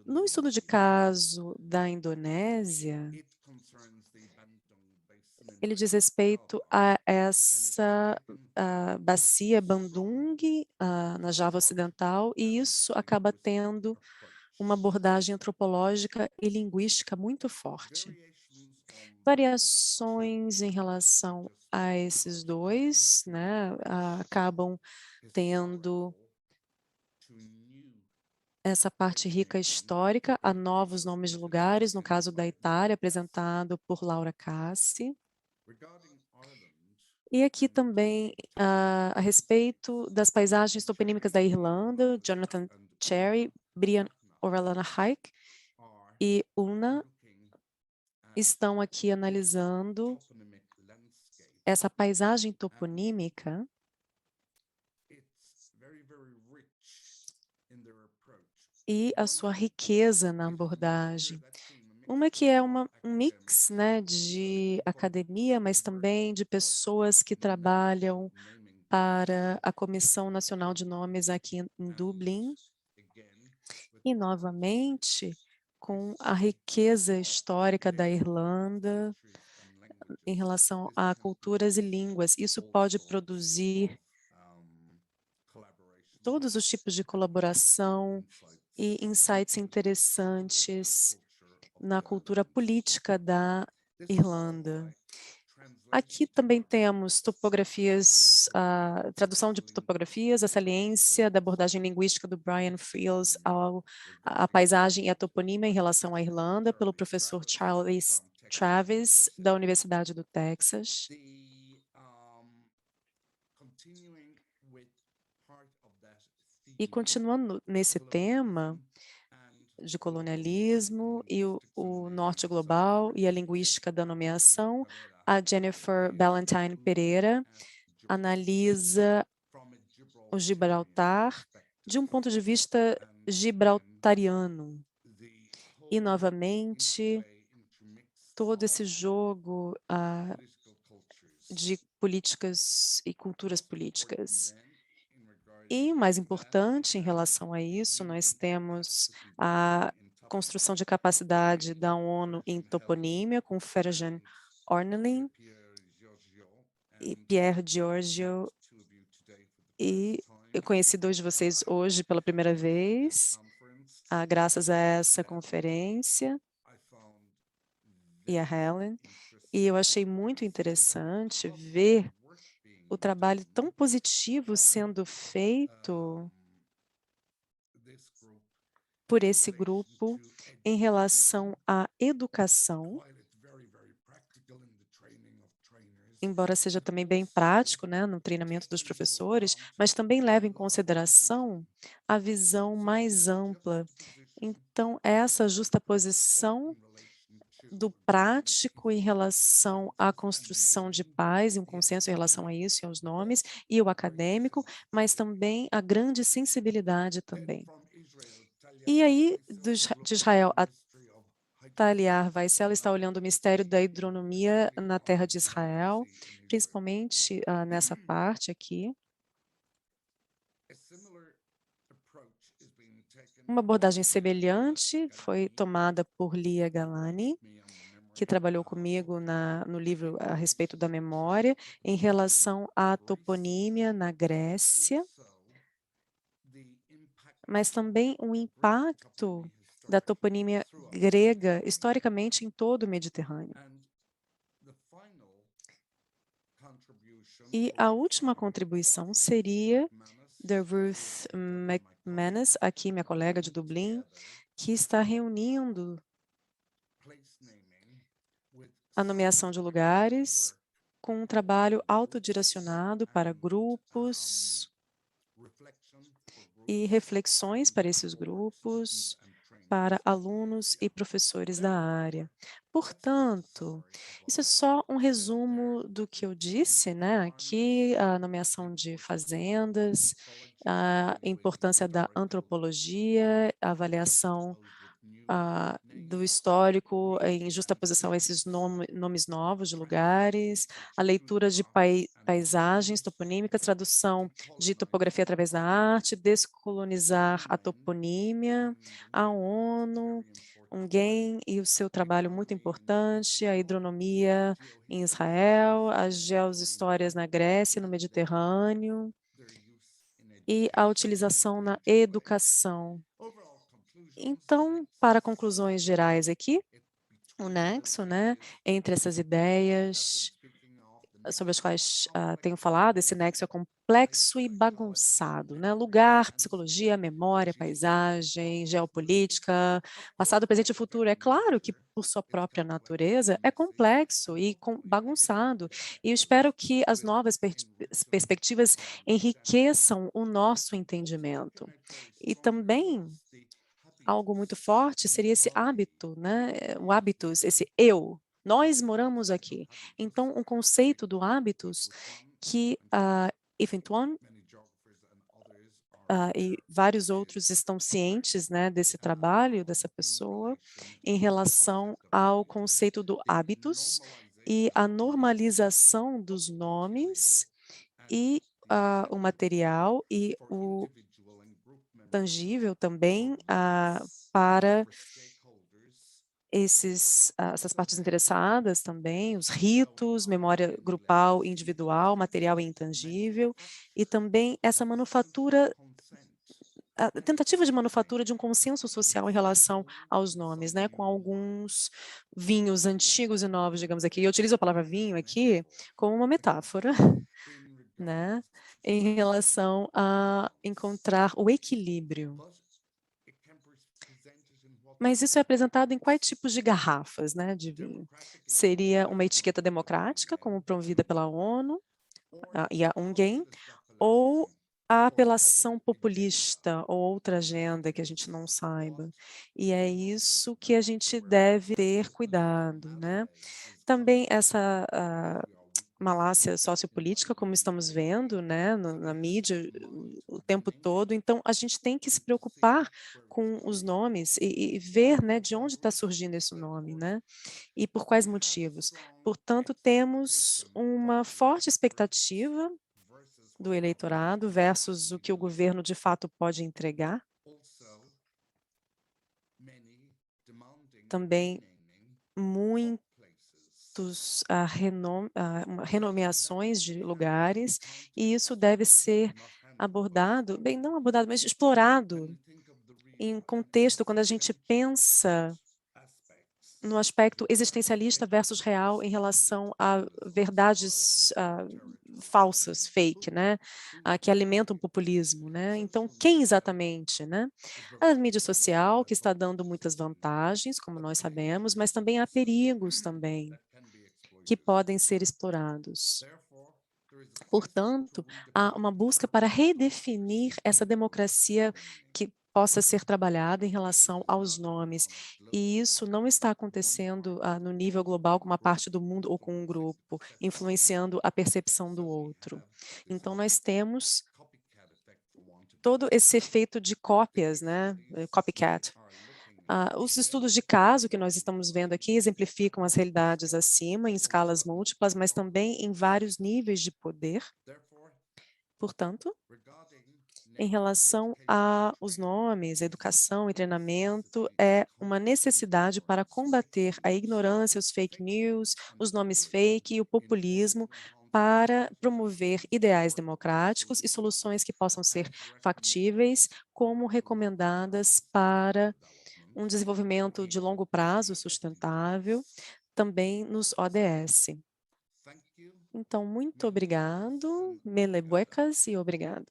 No estudo de caso da Indonésia, ele diz respeito a essa bacia Bandung, na Java Ocidental, e isso acaba tendo uma abordagem antropológica e linguística muito forte. Variações em relação a esses dois, né, acabam tendo essa parte rica histórica, a novos nomes de lugares, no caso da Itália, apresentado por Laura Cassi. E aqui também, a respeito das paisagens toponímicas da Irlanda, Jonathan Cherry, Brian Orellana Hayek e Una estão aqui analisando essa paisagem toponímica e a sua riqueza na abordagem. Uma que é um mix, né, de academia, mas também de pessoas que trabalham para a Comissão Nacional de Nomes aqui em Dublin. E, novamente, com a riqueza histórica da Irlanda em relação a culturas e línguas. Isso pode produzir todos os tipos de colaboração e insights interessantes na cultura política da Irlanda. Aqui também temos topografias, tradução de topografias, a saliência da abordagem linguística do Brian Friels à paisagem e à toponímia em relação à Irlanda, pelo professor Charles Travis, da Universidade do Texas. E continuando nesse tema de colonialismo e o norte global e a linguística da nomeação, a Jennifer Ballantyne Pereira analisa o Gibraltar de um ponto de vista gibraltariano. E, novamente, todo esse jogo de políticas e culturas políticas. E, o mais importante em relação a isso, nós temos a construção de capacidade da ONU em toponímia, com Ferjan Ornelin e Pierre Giorgio, e eu conheci dois de vocês hoje pela primeira vez, graças a essa conferência, e a Helen, e eu achei muito interessante ver o trabalho tão positivo sendo feito por esse grupo em relação à educação, embora seja também bem prático, né, no treinamento dos professores, mas também leva em consideração a visão mais ampla. Então, essa justaposição do prático em relação à construção de paz e um consenso em relação a isso e aos nomes, e o acadêmico, mas também a grande sensibilidade também. E aí, de Israel a Taliar Weissel está olhando o mistério da hidronomia na terra de Israel, principalmente nessa parte aqui. Uma abordagem semelhante foi tomada por Lia Galani, que trabalhou comigo no livro a respeito da memória, em relação à toponímia na Grécia, mas também o impacto da toponímia grega historicamente em todo o Mediterrâneo. E a última contribuição seria da Ruth McManus, aqui minha colega de Dublin, que está reunindo a nomeação de lugares com um trabalho autodirecionado para grupos e reflexões para esses grupos, para alunos e professores da área. Portanto, isso é só um resumo do que eu disse, né? Aqui, a nomeação de fazendas, a importância da antropologia, a avaliação do histórico em justaposição a esses nomes novos de lugares, a leitura de paisagens toponímicas, tradução de topografia através da arte, descolonizar a toponímia, a ONU, UNGEN e o seu trabalho muito importante, a hidronomia em Israel, as geohistórias na Grécia, no Mediterrâneo, e a utilização na educação. Então, para conclusões gerais aqui, o nexo, né, entre essas ideias sobre as quais tenho falado, esse nexo é complexo e bagunçado, né? Lugar, psicologia, memória, paisagem, geopolítica, passado, presente e futuro. É claro que, por sua própria natureza, é complexo e bagunçado. E eu espero que as novas perspectivas enriqueçam o nosso entendimento. E também algo muito forte seria esse hábito, né? O hábitos, esse eu. Nós moramos aqui. Então, um conceito do hábitos que Event One e vários outros estão cientes, né, desse trabalho dessa pessoa em relação ao conceito do hábitos e a normalização dos nomes e o material e o tangível também para essas partes interessadas também, os ritos, memória grupal e individual, material e intangível, e também essa manufatura, a tentativa de manufatura de um consenso social em relação aos nomes, né, com alguns vinhos antigos e novos, digamos aqui. Eu utilizo a palavra vinho aqui como uma metáfora, né, em relação a encontrar o equilíbrio. Mas isso é apresentado em quais tipos de garrafas, né, de vinho? Seria uma etiqueta democrática, como promovida pela ONU e a UNGEN, ou a apelação populista ou outra agenda que a gente não saiba. E é isso que a gente deve ter cuidado, né? Também essa malácia sociopolítica, como estamos vendo, né, na mídia o tempo todo. Então, a gente tem que se preocupar com os nomes e ver, né, de onde está surgindo esse nome, né, e por quais motivos. Portanto, temos uma forte expectativa do eleitorado versus o que o governo de fato pode entregar. Também renomeações de lugares, e isso deve ser abordado, bem, não abordado, mas explorado em contexto, quando a gente pensa no aspecto existencialista versus real em relação a verdades falsas, fake, né, que alimentam o populismo, né? Então, quem exatamente, né? A mídia social, que está dando muitas vantagens, como nós sabemos, mas também há perigos também que podem ser explorados. Portanto, há uma busca para redefinir essa democracia que possa ser trabalhada em relação aos nomes. E isso não está acontecendo no nível global com uma parte do mundo ou com um grupo, influenciando a percepção do outro. Então, nós temos todo esse efeito de cópias, né? Copycat. Os estudos de caso que nós estamos vendo aqui exemplificam as realidades acima, em escalas múltiplas, mas também em vários níveis de poder. Portanto, em relação aos nomes, educação e treinamento, é uma necessidade para combater a ignorância, os fake news, os nomes fake e o populismo, para promover ideais democráticos e soluções que possam ser factíveis, como recomendadas para um desenvolvimento de longo prazo sustentável, também nos ODS. Então, muito obrigado, Mele Buecas, e obrigado.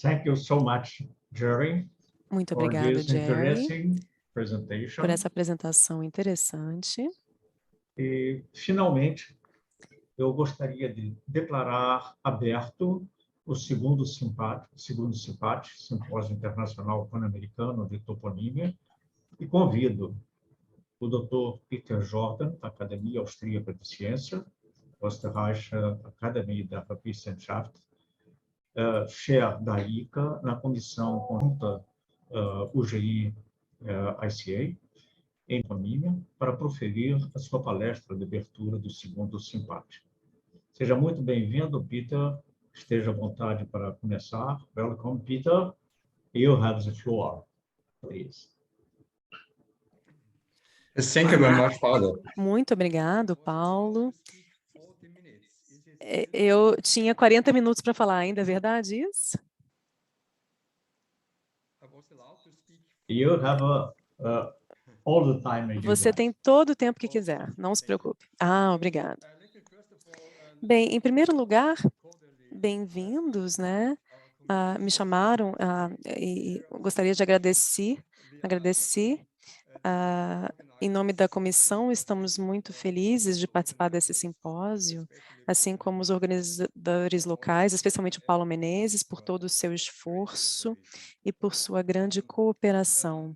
Thank you so much, Jerry, Muito for obrigada, this Jerry, interesting por presentation. essa apresentação interessante. E, finalmente, eu gostaria de declarar aberto o segundo SIMPAT, Simpósio Internacional Pan-Americano de Toponímia, e convido o Dr. Peter Jordan, da Academia Austríaca de Ciência, Österreichische Akademie der Wissenschaft, Chair da ICA, na comissão conjunta UGI-ICA, em Toponímia, para proferir a sua palestra de abertura do segundo SIMPAT. Seja muito bem-vindo, Peter. Esteja à vontade para começar. Welcome, Peter. You have the floor, please. Thank you very much, Paulo. Muito obrigado, Paulo. Eu tinha 40 minutos para falar ainda, é verdade isso? You have all the time you Você want. tem todo o tempo que quiser, não se preocupe. Obrigado. Bem, em primeiro lugar, bem-vindos, né? Me chamaram e gostaria de agradecer. Em nome da comissão, estamos muito felizes de participar desse simpósio, assim como os organizadores locais, especialmente o Paulo Menezes, por todo o seu esforço e por sua grande cooperação.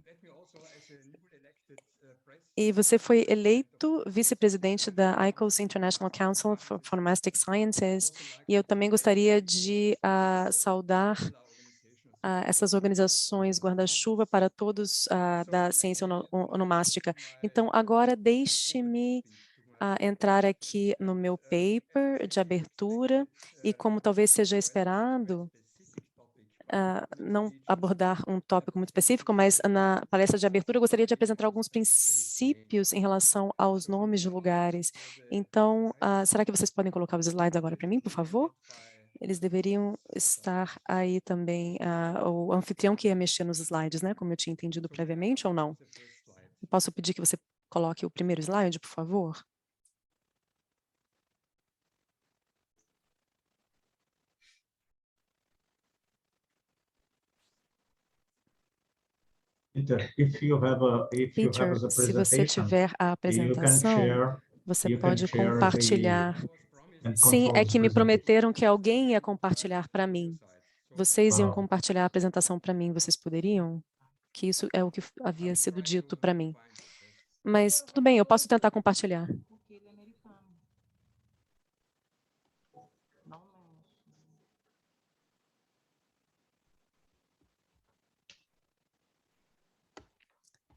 E você foi eleito vice-presidente da ICOS International Council for Pharmaceutic Sciences, e eu também gostaria de saudar essas organizações guarda-chuva para todos da ciência onomástica. Então, agora deixe-me entrar aqui no meu paper de abertura e, como talvez seja esperado, não abordar um tópico muito específico, mas na palestra de abertura eu gostaria de apresentar alguns princípios em relação aos nomes de lugares. Então, será que vocês podem colocar os slides agora para mim, por favor? Eles deveriam estar aí também, o anfitrião que ia mexer nos slides, né? Como eu tinha entendido previamente, ou não? Eu posso pedir que você coloque o primeiro slide, por favor? Peter, se você tiver a apresentação, você pode compartilhar. Sim, é que me prometeram que alguém ia compartilhar para mim. Vocês iam compartilhar a apresentação para mim, vocês poderiam? Que isso é o que havia sido dito para mim. Mas tudo bem, eu posso tentar compartilhar.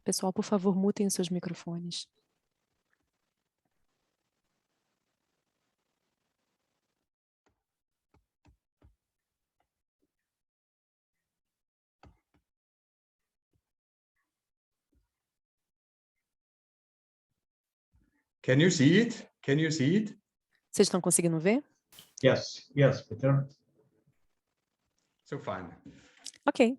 Pessoal, por favor, mutem os seus microfones. Can you see it? Can you see it? Vocês estão conseguindo ver? Yes, Peter. So fine. Ok.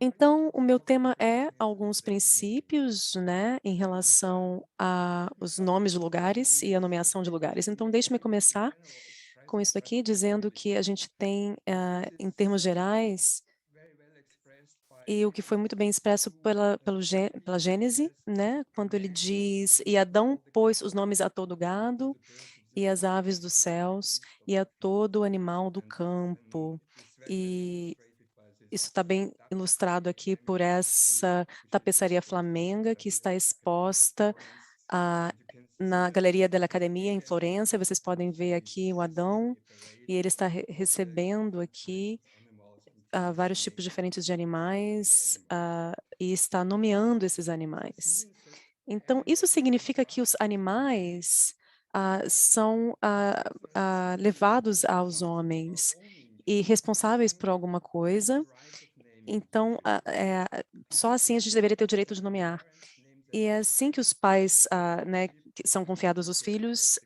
Então, o meu tema é alguns princípios, né, em relação aos nomes de lugares e a nomeação de lugares. Então, deixe-me começar com isso aqui, dizendo que a gente tem, em termos gerais, e o que foi muito bem expresso pela Gênese, né, quando ele diz, e Adão pôs os nomes a todo gado, e as aves dos céus, e a todo animal do campo. E isso está bem ilustrado aqui por essa tapeçaria flamenga que está exposta na Galeria della Academia, em Florença. Vocês podem ver aqui o Adão, e ele está recebendo aqui vários tipos diferentes de animais e está nomeando esses animais. Então, isso significa que os animais são levados aos homens e responsáveis por alguma coisa. Então, só assim a gente deveria ter o direito de nomear. E é assim que os pais né, que são confiados aos filhos,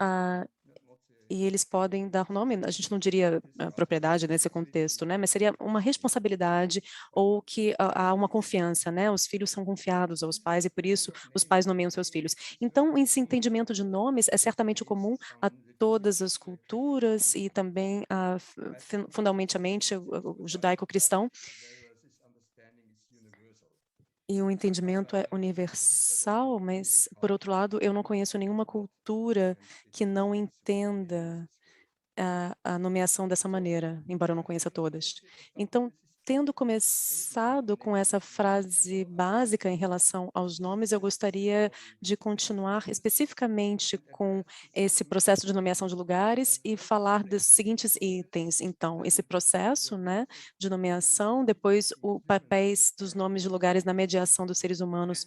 e eles podem dar nome, a gente não diria propriedade nesse contexto, né, mas seria uma responsabilidade ou que há uma confiança, né, os filhos são confiados aos pais e por isso os pais nomeiam seus filhos. Então, esse entendimento de nomes é certamente comum a todas as culturas e também, fundamentalmente, o judaico-cristão, e o entendimento é universal, mas, por outro lado, eu não conheço nenhuma cultura que não entenda a nomeação dessa maneira, embora eu não conheça todas. Então, tendo começado com essa frase básica em relação aos nomes, eu gostaria de continuar especificamente com esse processo de nomeação de lugares e falar dos seguintes itens. Então, esse processo, né, de nomeação, depois os papéis dos nomes de lugares na mediação dos seres humanos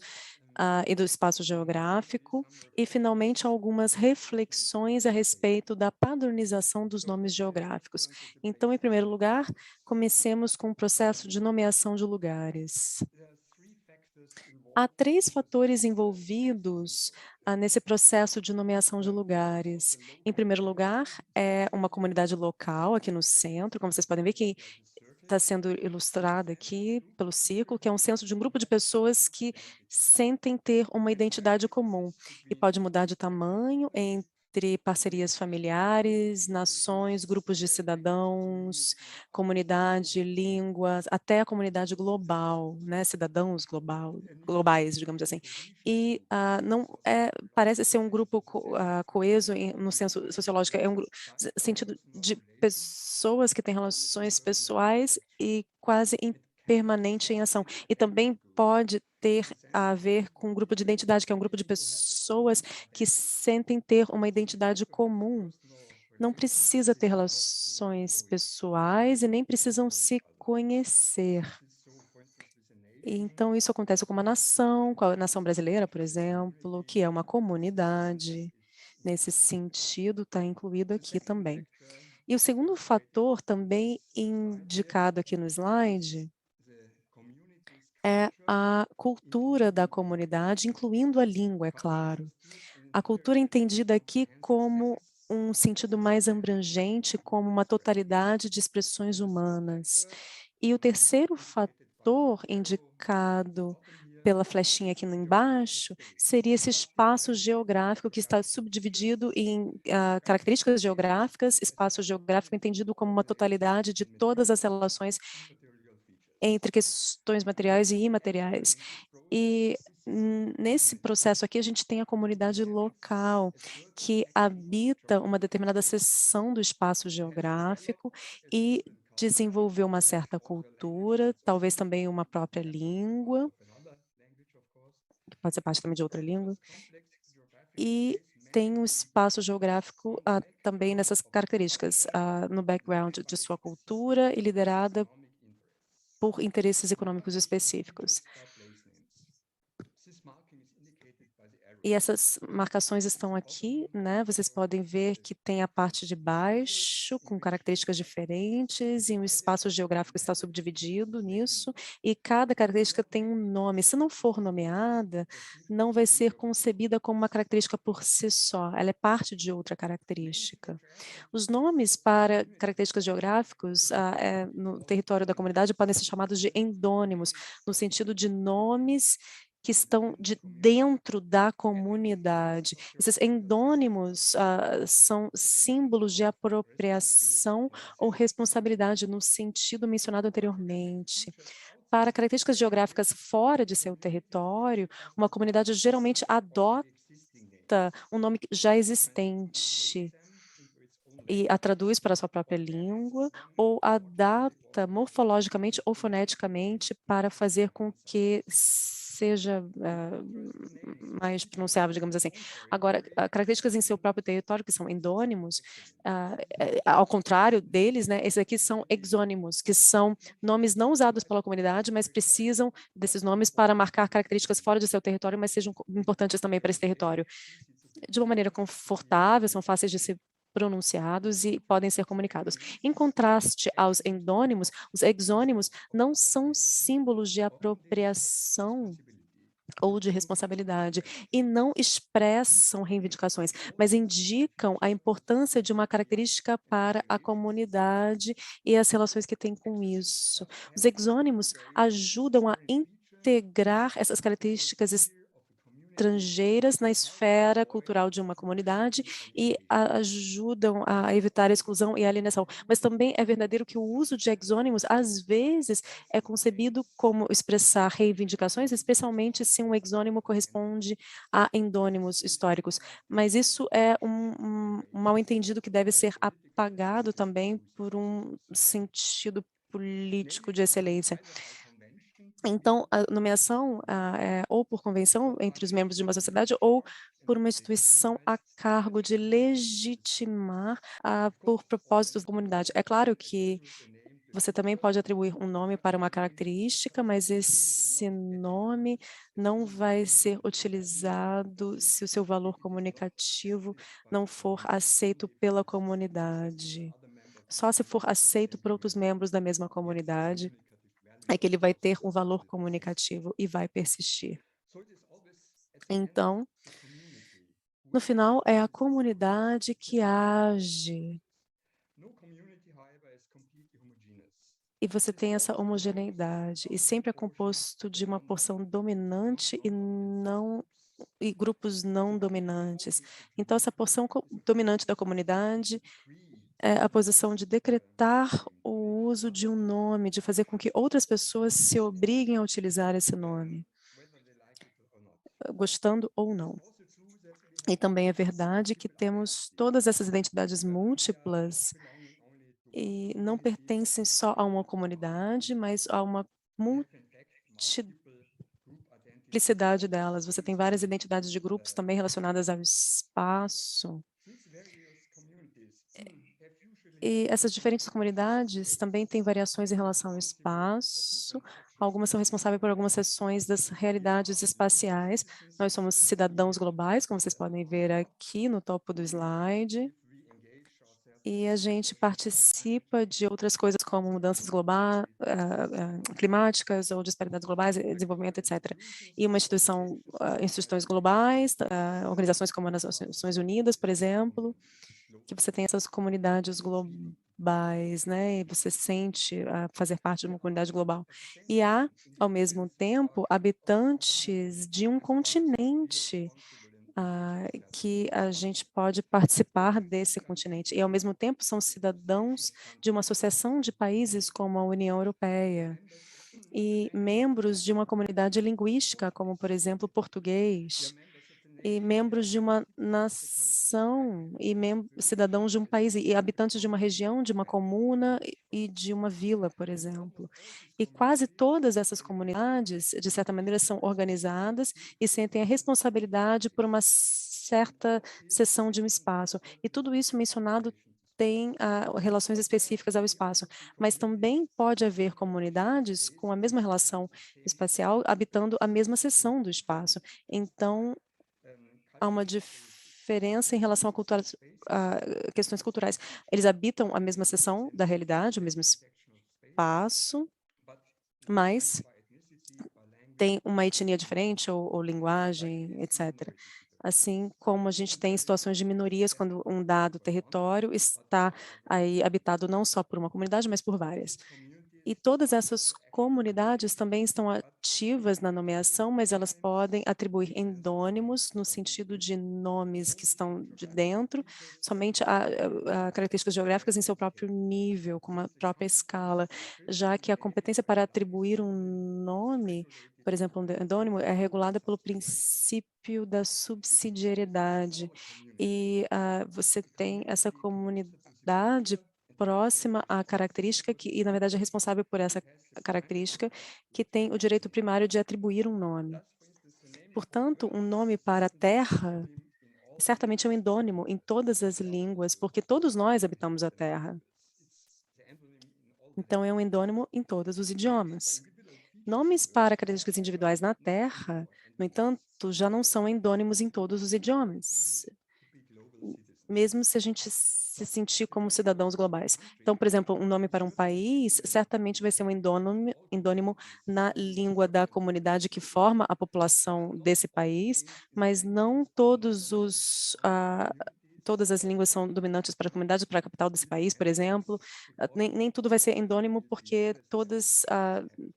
e do espaço geográfico, e, finalmente, algumas reflexões a respeito da padronização dos nomes geográficos. Então, em primeiro lugar, comecemos com o processo de nomeação de lugares. Há 3 fatores envolvidos nesse processo de nomeação de lugares. Em primeiro lugar, é uma comunidade local aqui no centro, como vocês podem ver que está sendo ilustrada aqui pelo ciclo, que é um senso de um grupo de pessoas que sentem ter uma identidade comum e pode mudar de tamanho entre parcerias familiares, nações, grupos de cidadãos, comunidade, línguas, até a comunidade global, né, cidadãos globais, digamos assim. E não parece ser um grupo coeso no senso sociológico, é um sentido de pessoas que têm relações pessoais e quase permanente em ação. E também pode ter a ver com um grupo de identidade, que é um grupo de pessoas que sentem ter uma identidade comum. Não precisa ter relações pessoais e nem precisam se conhecer. Então, isso acontece com uma nação, com a nação brasileira, por exemplo, que é uma comunidade. Nesse sentido, está incluído aqui também. E o segundo fator, também indicado aqui no slide, é a cultura da comunidade, incluindo a língua, é claro. A cultura é entendida aqui como um sentido mais abrangente, como uma totalidade de expressões humanas. E o terceiro fator indicado pela flechinha aqui embaixo, seria esse espaço geográfico que está subdividido em características geográficas, espaço geográfico entendido como uma totalidade de todas as relações entre questões materiais e imateriais. E nesse processo aqui, a gente tem a comunidade local, que habita uma determinada seção do espaço geográfico e desenvolveu uma certa cultura, talvez também uma própria língua, que pode ser parte também de outra língua, e tem um espaço geográfico também nessas características, no background de sua cultura e liderada por interesses econômicos específicos. E essas marcações estão aqui, né? Vocês podem ver que tem a parte de baixo, com características diferentes, e o espaço geográfico está subdividido nisso, e cada característica tem um nome. Se não for nomeada, não vai ser concebida como uma característica por si só, ela é parte de outra característica. Os nomes para características geográficos no território da comunidade podem ser chamados de endônimos, no sentido de nomes que estão dentro da comunidade. Esses endônimos são símbolos de apropriação ou responsabilidade no sentido mencionado anteriormente. Para características geográficas fora de seu território, uma comunidade geralmente adota um nome já existente e a traduz para a sua própria língua ou adapta morfologicamente ou foneticamente para fazer com que seja mais pronunciável, digamos assim. Agora, características em seu próprio território, que são endônimos, ao contrário deles, né, esses aqui são exônimos, que são nomes não usados pela comunidade, mas precisam desses nomes para marcar características fora de seu território, mas sejam importantes também para esse território. De uma maneira confortável, são fáceis de ser pronunciados e podem ser comunicados. Em contraste aos endônimos, os exônimos não são símbolos de apropriação ou de responsabilidade e não expressam reivindicações, mas indicam a importância de uma característica para a comunidade e as relações que tem com isso. Os exônimos ajudam a integrar essas características estrangeiras na esfera cultural de uma comunidade e ajudam a evitar a exclusão e a alienação. Mas também é verdadeiro que o uso de exônimos, às vezes, é concebido como expressar reivindicações, especialmente se um exônimo corresponde a endônimos históricos. Mas isso é um mal-entendido que deve ser apagado também por um sentido político de excelência. Então, a nomeação é ou por convenção entre os membros de uma sociedade ou por uma instituição a cargo de legitimar por propósitos da comunidade. É claro que você também pode atribuir um nome para uma característica, mas esse nome não vai ser utilizado se o seu valor comunicativo não for aceito pela comunidade. Só se for aceito por outros membros da mesma comunidade é que ele vai ter um valor comunicativo e vai persistir. Então, no final, é a comunidade que age. E você tem essa homogeneidade, e sempre é composto de uma porção dominante e grupos não dominantes. Então, essa porção dominante da comunidade é a posição de decretar o uso de um nome, de fazer com que outras pessoas se obriguem a utilizar esse nome, gostando ou não. E também é verdade que temos todas essas identidades múltiplas e não pertencem só a uma comunidade, mas a uma multiplicidade delas. Você tem várias identidades de grupos também relacionadas ao espaço. E essas diferentes comunidades também têm variações em relação ao espaço. Algumas são responsáveis por algumas seções das realidades espaciais. Nós somos cidadãos globais, como vocês podem ver aqui no topo do slide. E a gente participa de outras coisas como mudanças globais, climáticas ou disparidades globais, desenvolvimento, etc. E uma instituições globais, organizações como as Nações Unidas, por exemplo, que você tem essas comunidades globais, né? E você sente fazer parte de uma comunidade global. E há, ao mesmo tempo, habitantes de um continente que a gente pode participar desse continente. E, ao mesmo tempo, são cidadãos de uma associação de países como a União Europeia e membros de uma comunidade linguística, como, por exemplo, português, e membros de uma nação, e cidadãos de um país, e habitantes de uma região, de uma comuna e de uma vila, por exemplo. E quase todas essas comunidades, de certa maneira, são organizadas e sentem a responsabilidade por uma certa seção de um espaço. E tudo isso mencionado tem relações específicas ao espaço, mas também pode haver comunidades com a mesma relação espacial habitando a mesma seção do espaço. Então, há uma diferença em relação a questões culturais. Eles habitam a mesma seção da realidade, o mesmo espaço, mas tem uma etnia diferente ou linguagem, etc. Assim como a gente tem situações de minorias quando um dado território está aí habitado não só por uma comunidade, mas por várias. E todas essas comunidades também estão ativas na nomeação, mas elas podem atribuir endônimos no sentido de nomes que estão de dentro, somente a características geográficas em seu próprio nível, com uma própria escala, já que a competência para atribuir um nome, por exemplo, um endônimo, é regulada pelo princípio da subsidiariedade. E você tem essa comunidade próxima à característica e, na verdade, é responsável por essa característica, que tem o direito primário de atribuir um nome. Portanto, um nome para a Terra certamente é um endônimo em todas as línguas, porque todos nós habitamos a Terra. Então, é um endônimo em todos os idiomas. Nomes para características individuais na Terra, no entanto, já não são endônimos em todos os idiomas, mesmo se a gente se sentir como cidadãos globais. Então, por exemplo, um nome para um país certamente vai ser um endônimo na língua da comunidade que forma a população desse país, mas não todas as línguas são dominantes para a comunidade, para a capital desse país, por exemplo. Nem tudo vai ser endônimo, porque todas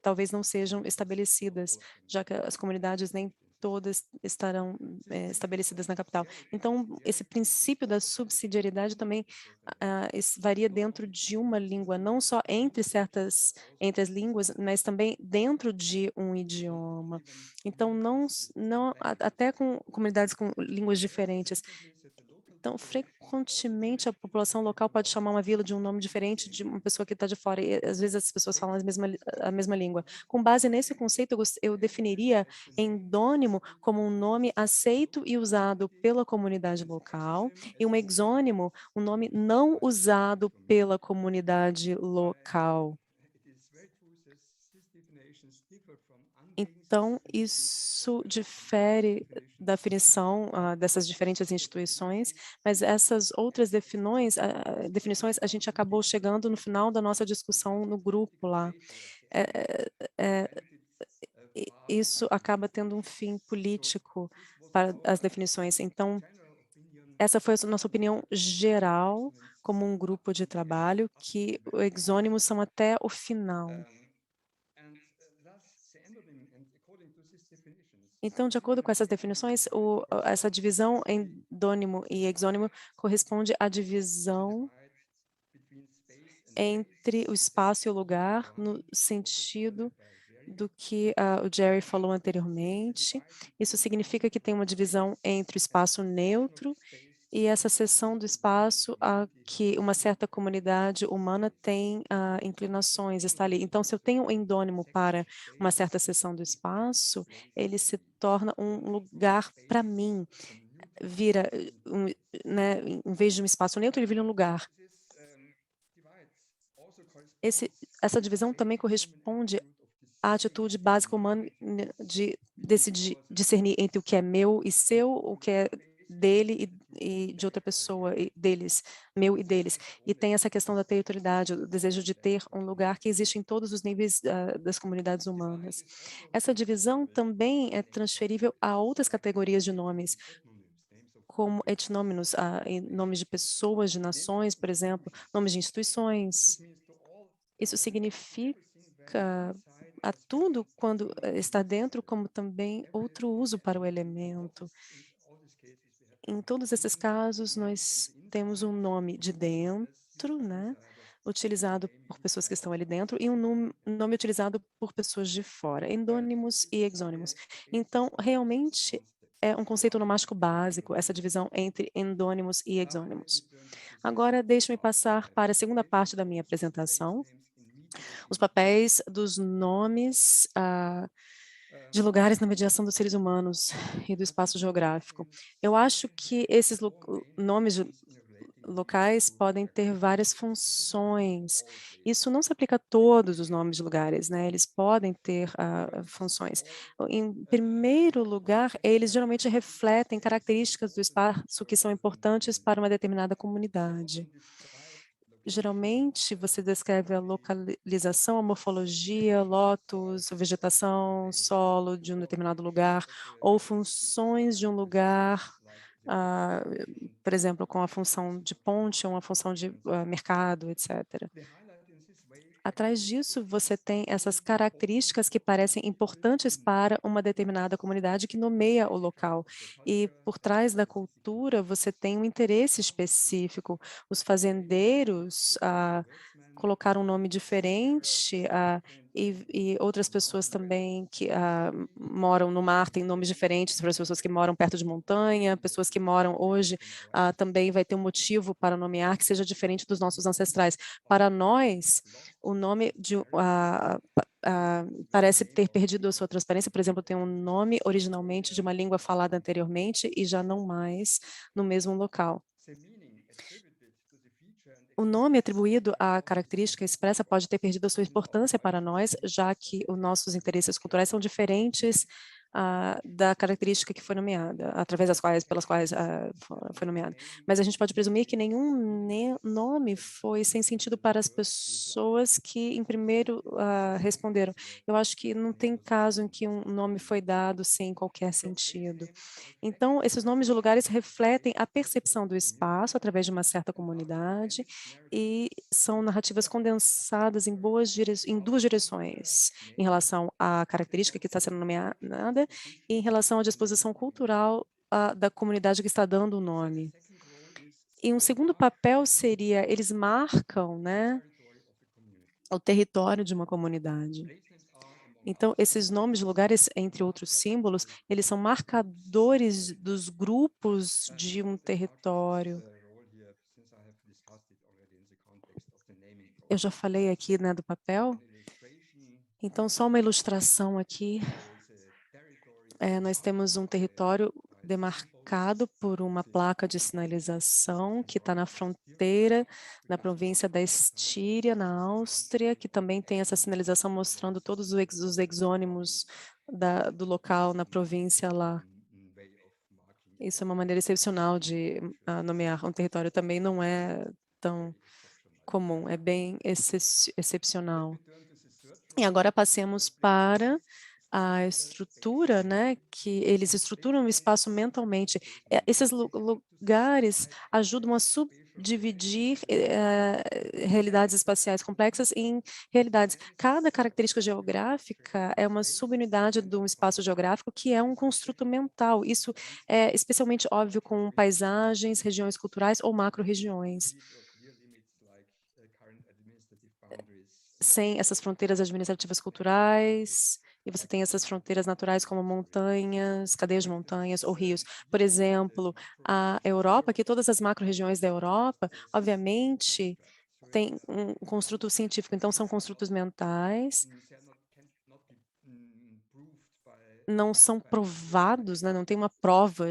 talvez não sejam estabelecidas, já que as comunidades nem todas estarão estabelecidas na capital. Então, esse princípio da subsidiariedade também varia dentro de uma língua, não só entre as línguas, mas também dentro de um idioma. Então, até com comunidades com línguas diferentes. Então, frequentemente, a população local pode chamar uma vila de um nome diferente de uma pessoa que está de fora, e às vezes as pessoas falam a mesma língua. Com base nesse conceito, eu definiria endônimo como um nome aceito e usado pela comunidade local, e um exônimo, um nome não usado pela comunidade local. Então, isso difere da definição dessas diferentes instituições, mas essas outras definições a gente acabou chegando no final da nossa discussão no grupo lá. Isso acaba tendo um fim político para as definições. Então, essa foi a nossa opinião geral como um grupo de trabalho, que os exônimos são até o final. Então, de acordo com essas definições, essa divisão em endônimo e exônimo corresponde à divisão entre o espaço e o lugar, no sentido do que o Jerry falou anteriormente. Isso significa que tem uma divisão entre o espaço neutro e essa seção do espaço a que uma certa comunidade humana tem inclinações, está ali. Então, se eu tenho um endônimo para uma certa seção do espaço, ele se torna um lugar para mim, vira, né, em vez de um espaço neutro, ele vira um lugar. Essa divisão também corresponde à atitude básica humana de decidir, discernir entre o que é meu e seu, o que é dele e de outra pessoa, e deles, meu e deles. E tem essa questão da territorialidade, o desejo de ter um lugar que existe em todos os níveis das comunidades humanas. Essa divisão também é transferível a outras categorias de nomes, como etnônimos, nomes de pessoas, de nações, por exemplo, nomes de instituições. Isso significa a tudo quando está dentro, como também outro uso para o elemento. Em todos esses casos, nós temos um nome de dentro, né, utilizado por pessoas que estão ali dentro, e um nome utilizado por pessoas de fora, endônimos e exônimos. Então, realmente, é um conceito onomástico básico, essa divisão entre endônimos e exônimos. Agora, deixe-me passar para a segunda parte da minha apresentação, os papéis dos nomes de lugares na mediação dos seres humanos e do espaço geográfico. Eu acho que esses nomes locais podem ter várias funções. Isso não se aplica a todos os nomes de lugares, né? Eles podem ter funções. Em primeiro lugar, eles geralmente refletem características do espaço que são importantes para uma determinada comunidade. Geralmente, você descreve a localização, a morfologia, lotus, vegetação, solo de um determinado lugar, ou funções de um lugar, por exemplo, com a função de ponte ou uma função de mercado, etc. Atrás disso, você tem essas características que parecem importantes para uma determinada comunidade que nomeia o local. E por trás da cultura, você tem um interesse específico. Os fazendeiros colocaram um nome diferente e outras pessoas também que moram no mar têm nomes diferentes para as pessoas que moram perto de montanha, pessoas que moram hoje também vai ter um motivo para nomear que seja diferente dos nossos ancestrais. Para nós, o nome parece ter perdido a sua transparência. Por exemplo, tem um nome originalmente de uma língua falada anteriormente e já não mais no mesmo local. O nome atribuído à característica expressa pode ter perdido a sua importância para nós, já que os nossos interesses culturais são diferentes da característica que foi nomeada, pelas quais foi nomeada. Mas a gente pode presumir que nenhum nome foi sem sentido para as pessoas que, em primeiro, responderam. Eu acho que não tem caso em que um nome foi dado sem qualquer sentido. Então, esses nomes de lugares refletem a percepção do espaço através de uma certa comunidade e são narrativas condensadas em duas direções, em relação à característica que está sendo nomeada e em relação à disposição cultural da comunidade que está dando o nome. E um segundo papel seria, eles marcam, né, o território de uma comunidade. Então, esses nomes de lugares, entre outros símbolos, eles são marcadores dos grupos de um território. Eu já falei aqui, né, do papel. Então, só uma ilustração aqui. Nós temos um território demarcado por uma placa de sinalização que está na fronteira, na província da Estíria, na Áustria, que também tem essa sinalização mostrando todos os exônimos do local na província lá. Isso é uma maneira excepcional de nomear um território, também não é tão comum, é bem excepcional. E agora passemos para a estrutura, né, que eles estruturam o espaço mentalmente. Esses lugares ajudam a subdividir realidades espaciais complexas em realidades. Cada característica geográfica é uma subunidade de um espaço geográfico que é um construto mental. Isso é especialmente óbvio com paisagens, regiões culturais ou macro-regiões. Sem essas fronteiras administrativas culturais, e você tem essas fronteiras naturais como montanhas, cadeias de montanhas ou rios. Por exemplo, a Europa, que todas as macro-regiões da Europa, obviamente, tem um construto científico, então são construtos mentais, não são provados, né? Não tem uma prova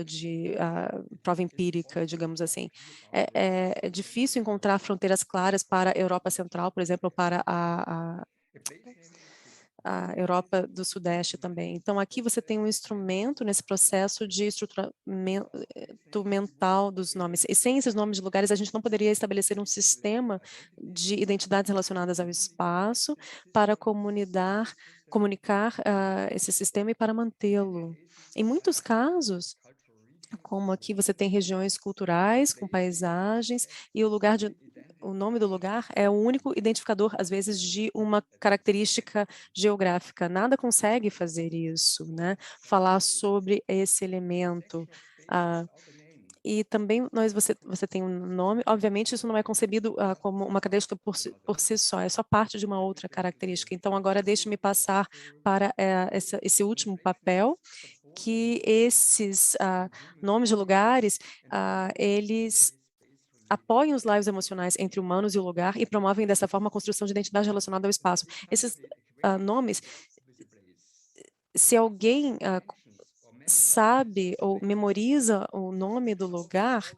prova empírica, digamos assim. É difícil encontrar fronteiras claras para a Europa Central, por exemplo, para a Europa do Sudeste também. Então, aqui você tem um instrumento nesse processo de estruturamento mental dos nomes. E sem esses nomes de lugares, a gente não poderia estabelecer um sistema de identidades relacionadas ao espaço para comunicar esse sistema e para mantê-lo. Em muitos casos, como aqui você tem regiões culturais com paisagens e o nome do lugar é o único identificador, às vezes, de uma característica geográfica. Nada consegue fazer isso, né? Falar sobre esse elemento. E também você tem um nome, obviamente isso não é concebido como uma característica por si só, é só parte de uma outra característica. Então agora deixe-me passar para esse último papel, que esses nomes de lugares, eles apoiam os laços emocionais entre humanos e o lugar e promovem dessa forma a construção de identidade relacionada ao espaço. Esses nomes, se alguém sabe ou memoriza o nome do lugar,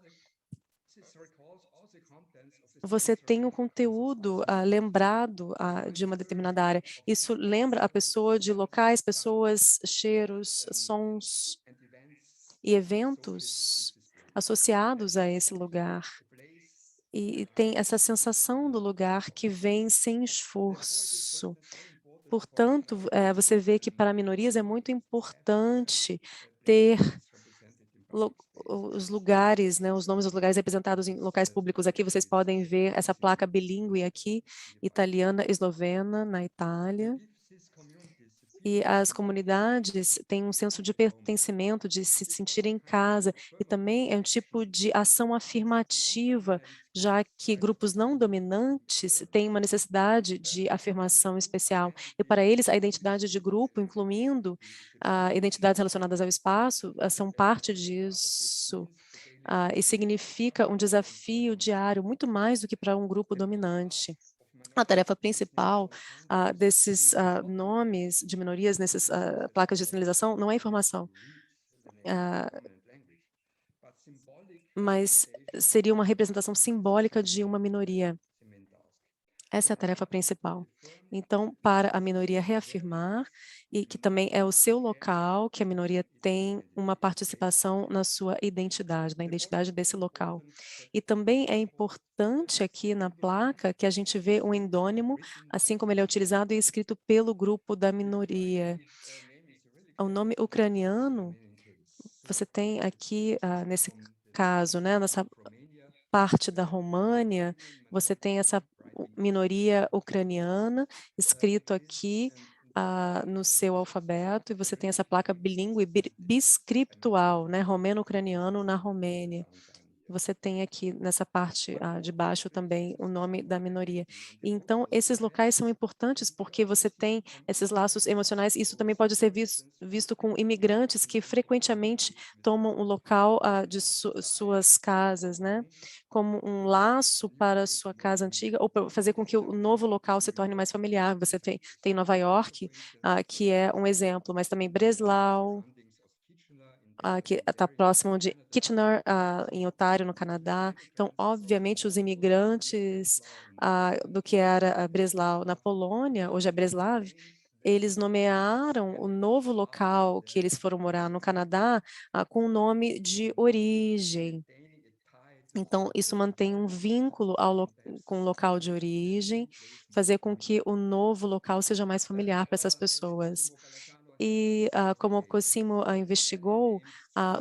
você tem o conteúdo lembrado de uma determinada área. Isso lembra a pessoa de locais, pessoas, cheiros, sons e eventos associados a esse lugar. E tem essa sensação do lugar que vem sem esforço. Portanto, você vê que para minorias é muito importante ter os lugares, né, os nomes dos lugares representados em locais públicos. Aqui vocês podem ver essa placa bilíngue aqui, italiana, eslovena, na Itália. E as comunidades têm um senso de pertencimento, de se sentir em casa, e também é um tipo de ação afirmativa, já que grupos não dominantes têm uma necessidade de afirmação especial. E para eles, a identidade de grupo, incluindo identidades relacionadas ao espaço, são parte disso. E significa um desafio diário, muito mais do que para um grupo dominante. A tarefa principal desses nomes de minorias nessas placas de sinalização não é informação, mas seria uma representação simbólica de uma minoria. Essa é a tarefa principal. Então, para a minoria reafirmar, e que também é o seu local, que a minoria tem uma participação na sua identidade, na identidade desse local. E também é importante aqui na placa que a gente vê um endônimo, assim como ele é utilizado e escrito pelo grupo da minoria. O nome ucraniano, você tem aqui, nesse caso, né, nessa parte da România, você tem essa minoria ucraniana escrito aqui no seu alfabeto, e você tem essa placa bilíngue biscriptual, né, romeno-ucraniano na Romênia. Você tem aqui nessa parte de baixo também o nome da minoria. E, então, esses locais são importantes porque você tem esses laços emocionais. Isso também pode ser visto com imigrantes que frequentemente tomam o local de suas casas, né? Como um laço para sua casa antiga, ou para fazer com que o novo local se torne mais familiar. Você tem Nova York, que é um exemplo, mas também Breslau, que está próximo de Kitchener, em Ontário, no Canadá. Então, obviamente, os imigrantes do que era Breslau na Polônia, hoje é Breslav, eles nomearam o novo local que eles foram morar no Canadá com o nome de origem. Então, isso mantém um vínculo com o local de origem, fazer com que o novo local seja mais familiar para essas pessoas. E, como o Cosimo investigou,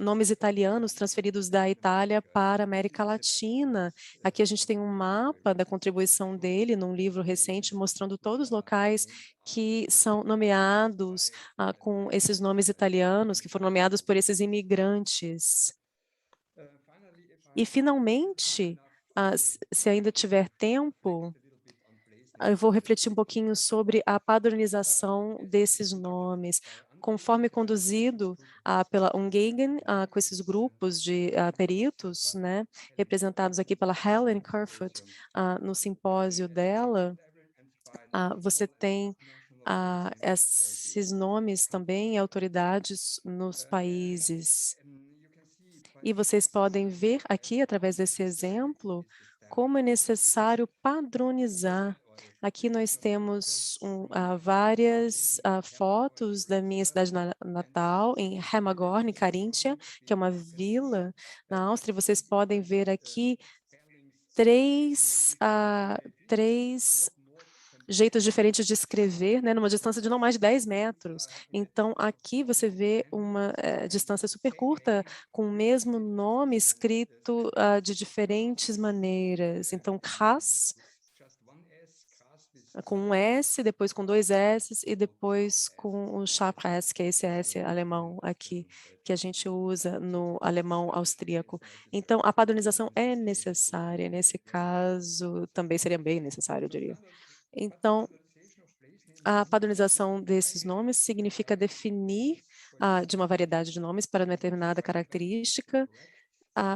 nomes italianos transferidos da Itália para a América Latina. Aqui a gente tem um mapa da contribuição dele num livro recente, mostrando todos os locais que são nomeados com esses nomes italianos, que foram nomeados por esses imigrantes. E, finalmente, se ainda tiver tempo, eu vou refletir um pouquinho sobre a padronização desses nomes, conforme conduzido pela Ungagen, com esses grupos de peritos, né, representados aqui pela Helen Kerfoot, no simpósio dela. Você tem esses nomes também, autoridades nos países. E vocês podem ver aqui, através desse exemplo, como é necessário padronizar. Aqui nós temos várias fotos da minha cidade natal, em Hemagorn, Carinthia, que é uma vila na Áustria. Vocês podem ver aqui três jeitos diferentes de escrever, né, numa distância de não mais de 10 metros. Então, aqui você vê uma distância super curta, com o mesmo nome escrito de diferentes maneiras. Então, Kras, com um S, depois com dois S, e depois com o Schapress, que é esse S alemão aqui, que a gente usa no alemão austríaco. Então, a padronização é necessária. Nesse caso, também seria bem necessário, eu diria. Então, a padronização desses nomes significa definir de uma variedade de nomes para uma determinada característica,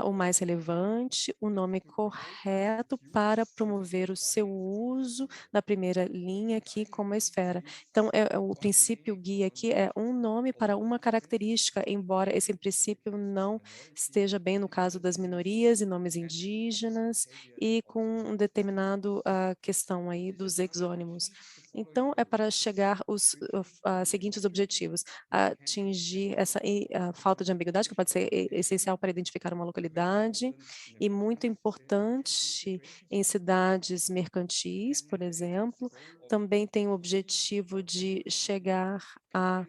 o mais relevante, o nome correto para promover o seu uso na primeira linha aqui como esfera. Então, o princípio guia aqui é um nome para uma característica, embora esse princípio não esteja bem no caso das minorias e nomes indígenas e com um determinado questão aí dos exônimos. Então, é para chegar os seguintes objetivos: atingir essa falta de ambiguidade, que pode ser essencial para identificar uma localidade, e muito importante em cidades mercantis, por exemplo. Também tem o objetivo de chegar a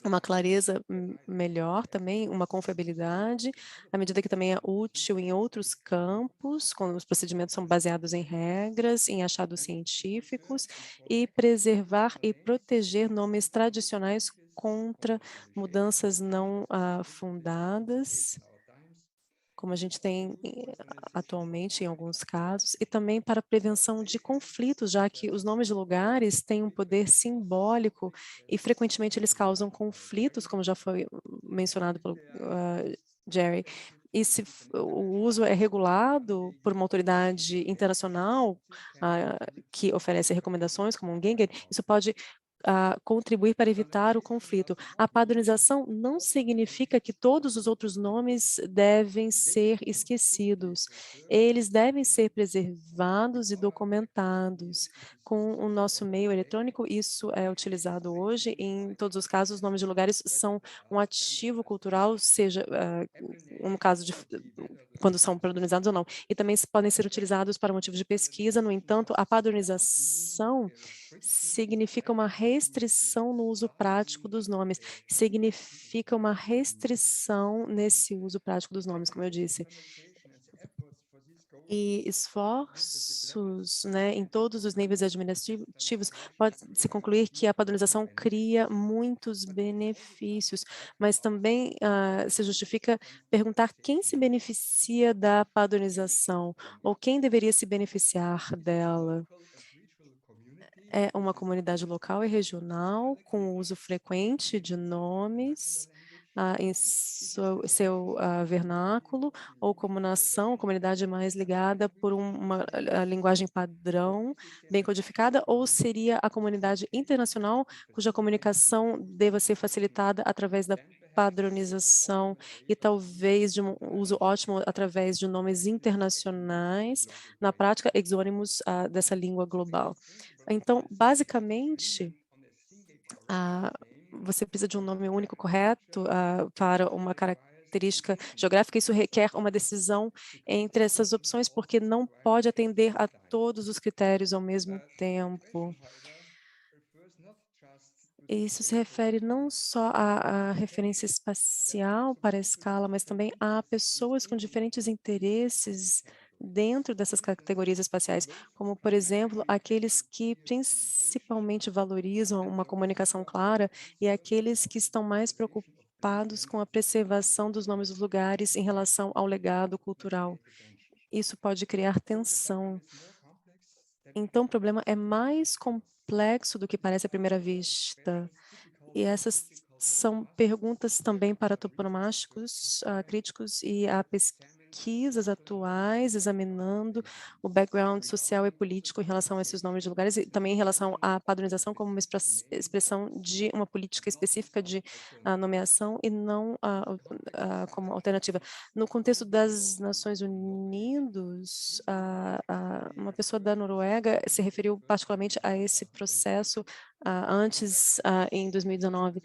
uma clareza melhor também, uma confiabilidade, à medida que também é útil em outros campos, quando os procedimentos são baseados em regras, em achados científicos, e preservar e proteger nomes tradicionais contra mudanças não fundadas, como a gente tem atualmente em alguns casos, e também para a prevenção de conflitos, já que os nomes de lugares têm um poder simbólico e frequentemente eles causam conflitos, como já foi mencionado pelo Jerry. E se o uso é regulado por uma autoridade internacional que oferece recomendações, como um Gengen, isso pode contribuir para evitar o conflito. A padronização não significa que todos os outros nomes devem ser esquecidos. Eles devem ser preservados e documentados. Com o nosso meio eletrônico, isso é utilizado hoje. Em todos os casos, os nomes de lugares são um ativo cultural, seja no caso de quando são padronizados ou não. E também podem ser utilizados para motivos de pesquisa. No entanto, a padronização significa uma restrição no uso prático dos nomes, significa uma restrição nesse uso prático dos nomes, como eu disse. E esforços, né, em todos os níveis administrativos, pode-se concluir que a padronização cria muitos benefícios, mas também se justifica perguntar quem se beneficia da padronização ou quem deveria se beneficiar dela. É uma comunidade local e regional com uso frequente de nomes em seu vernáculo, ou como nação, comunidade mais ligada por uma linguagem padrão bem codificada, ou seria a comunidade internacional cuja comunicação deva ser facilitada através da padronização e talvez de um uso ótimo através de nomes internacionais, na prática, exônimos dessa língua global. Então, basicamente, você precisa de um nome único correto para uma característica geográfica. Isso requer uma decisão entre essas opções, porque não pode atender a todos os critérios ao mesmo tempo. Isso se refere não só à referência espacial para a escala, mas também a pessoas com diferentes interesses dentro dessas categorias espaciais, como, por exemplo, aqueles que principalmente valorizam uma comunicação clara e aqueles que estão mais preocupados com a preservação dos nomes dos lugares em relação ao legado cultural. Isso pode criar tensão. Então, o problema é mais complexo do que parece à primeira vista. E essas são perguntas também para toponomáticos, críticos e a pesquisas atuais, examinando o background social e político em relação a esses nomes de lugares e também em relação à padronização como uma expressão de uma política específica de nomeação e não como alternativa. No contexto das Nações Unidas, uma pessoa da Noruega se referiu particularmente a esse processo antes, em 2019.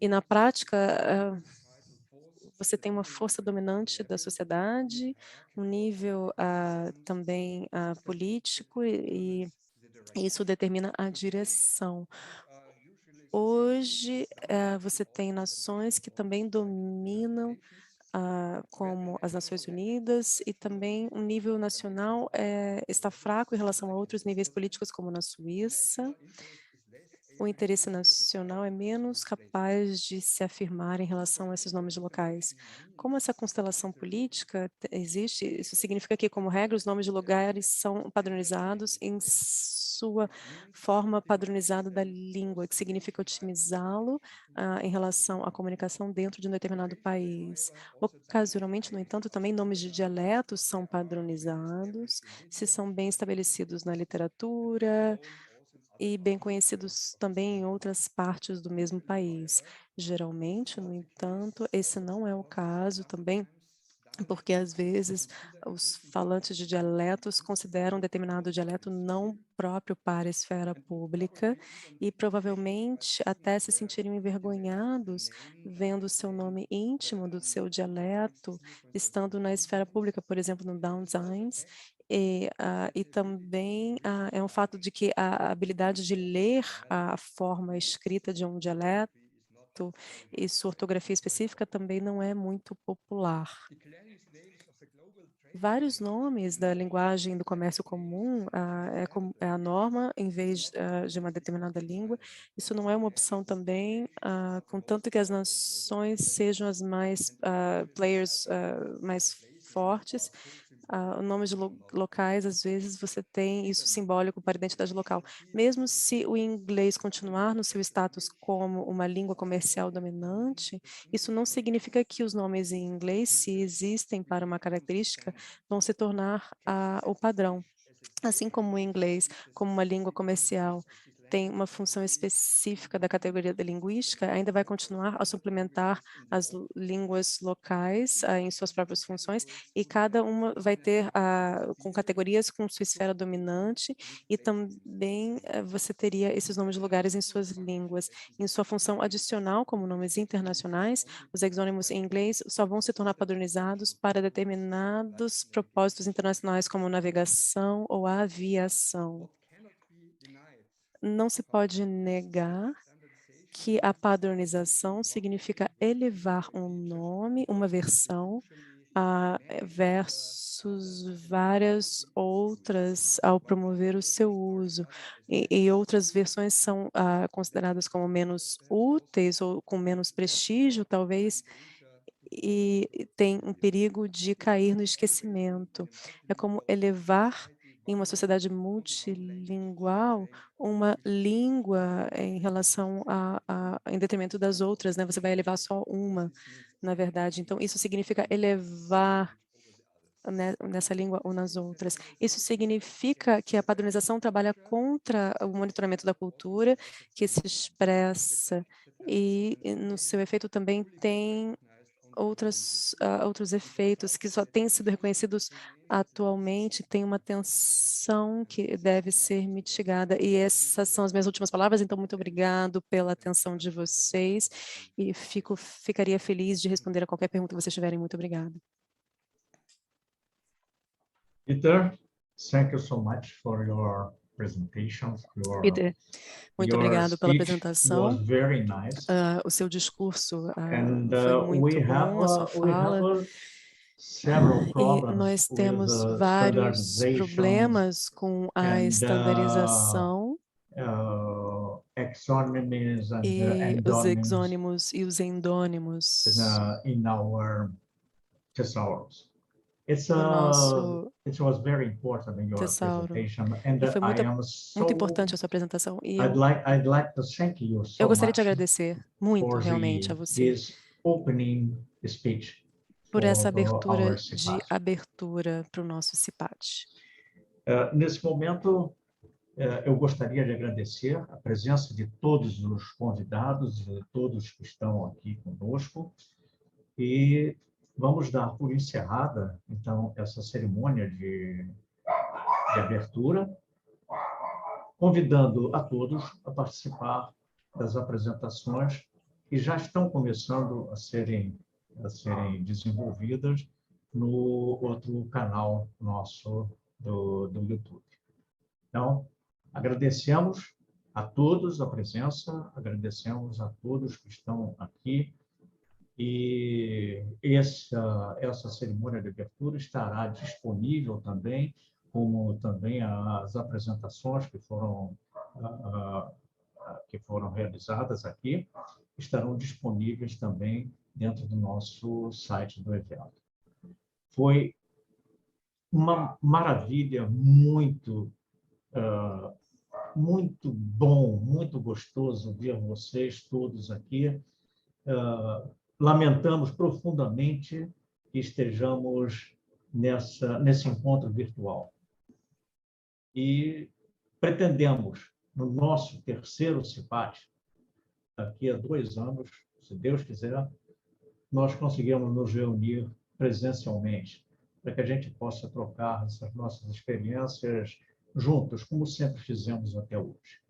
E na prática, você tem uma força dominante da sociedade, um nível também político, e isso determina a direção. Hoje, você tem nações que também dominam, como as Nações Unidas, e também o nível nacional está fraco em relação a outros níveis políticos, como na Suíça. O interesse nacional é menos capaz de se afirmar em relação a esses nomes de locais. Como essa constelação política existe, isso significa que, como regra, os nomes de lugares são padronizados em sua forma padronizada da língua, que significa otimizá-lo em relação à comunicação dentro de um determinado país. Ocasionalmente, no entanto, também nomes de dialetos são padronizados, se são bem estabelecidos na literatura, e bem conhecidos também em outras partes do mesmo país. Geralmente, no entanto, esse não é o caso também, porque às vezes os falantes de dialetos consideram determinado dialeto não próprio para a esfera pública e provavelmente até se sentiriam envergonhados vendo o seu nome íntimo do seu dialeto estando na esfera pública, por exemplo, no Downsigns, e também é um fato de que a habilidade de ler a forma escrita de um dialeto escrito e sua ortografia específica também não é muito popular. Vários nomes da linguagem do comércio comum é a norma em vez de uma determinada língua. Isso não é uma opção também, contanto que as nações sejam as mais players mais fortes. Nomes de locais, às vezes, você tem isso simbólico para a identidade local. Mesmo se o inglês continuar no seu status como uma língua comercial dominante, isso não significa que os nomes em inglês, se existem para uma característica, vão se tornar o padrão. Assim como o inglês, como uma língua comercial, tem uma função específica da categoria da linguística, ainda vai continuar a suplementar as línguas locais em suas próprias funções, e cada uma vai ter com categorias com sua esfera dominante, e também você teria esses nomes de lugares em suas línguas. Em sua função adicional, como nomes internacionais, os exônimos em inglês só vão se tornar padronizados para determinados propósitos internacionais, como navegação ou aviação. Não se pode negar que a padronização significa elevar um nome, uma versão, versus várias outras ao promover o seu uso. E outras versões são consideradas como menos úteis ou com menos prestígio, talvez, e tem um perigo de cair no esquecimento. É como elevar em uma sociedade multilingual uma língua em relação em detrimento das outras, né? Você vai elevar só uma, na verdade. Então, isso significa elevar nessa língua ou nas outras. Isso significa que a padronização trabalha contra o monitoramento da cultura que se expressa, e no seu efeito também tem outros efeitos que só têm sido reconhecidos atualmente. Tem uma tensão que deve ser mitigada, e essas são as minhas últimas palavras. Então, muito obrigado pela atenção de vocês, e ficaria feliz de responder a qualquer pergunta que vocês tiverem. Muito obrigada. Peter, thank you so much for your presentation. Peter, muito obrigado pela Speech apresentação. was very nice. O seu discurso And foi muito bom, a sua fala. several E problems nós temos with vários problemas com a estandarização exonyms and e os endonyms exônimos e os endônimos in our thesaurus. no nosso It was very important in your tesauro. presentation, and E foi I am muito importante a sua apresentação. E I'd like to thank you so eu gostaria de much agradecer muito, for realmente, a você this opening speech por essa for our abertura de CIPAT. abertura para o nosso CIPAT. Nesse momento, eu gostaria de agradecer a presença de todos os convidados, de todos que estão aqui conosco, e vamos dar por encerrada, então, essa cerimônia de abertura, convidando a todos a participar das apresentações que já estão começando a serem desenvolvidas no outro canal nosso do YouTube. Então, agradecemos a todos a presença, agradecemos a todos que estão aqui, e essa cerimônia de abertura estará disponível também, como também as apresentações que foram realizadas aqui, estarão disponíveis também dentro do nosso site do evento. Foi uma maravilha, muito bom, muito gostoso ver vocês todos aqui. Lamentamos profundamente que estejamos nesse encontro virtual. E pretendemos, no nosso terceiro CIPAT, daqui a 2 anos, se Deus quiser, nós conseguimos nos reunir presencialmente, para que a gente possa trocar essas nossas experiências juntos, como sempre fizemos até hoje.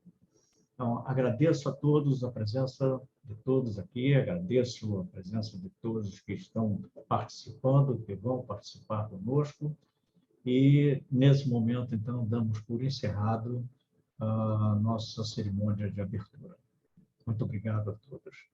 Então, agradeço a todos a presença de todos aqui, agradeço a presença de todos que estão participando, que vão participar conosco, e, nesse momento, então, damos por encerrado a nossa cerimônia de abertura. Muito obrigado a todos.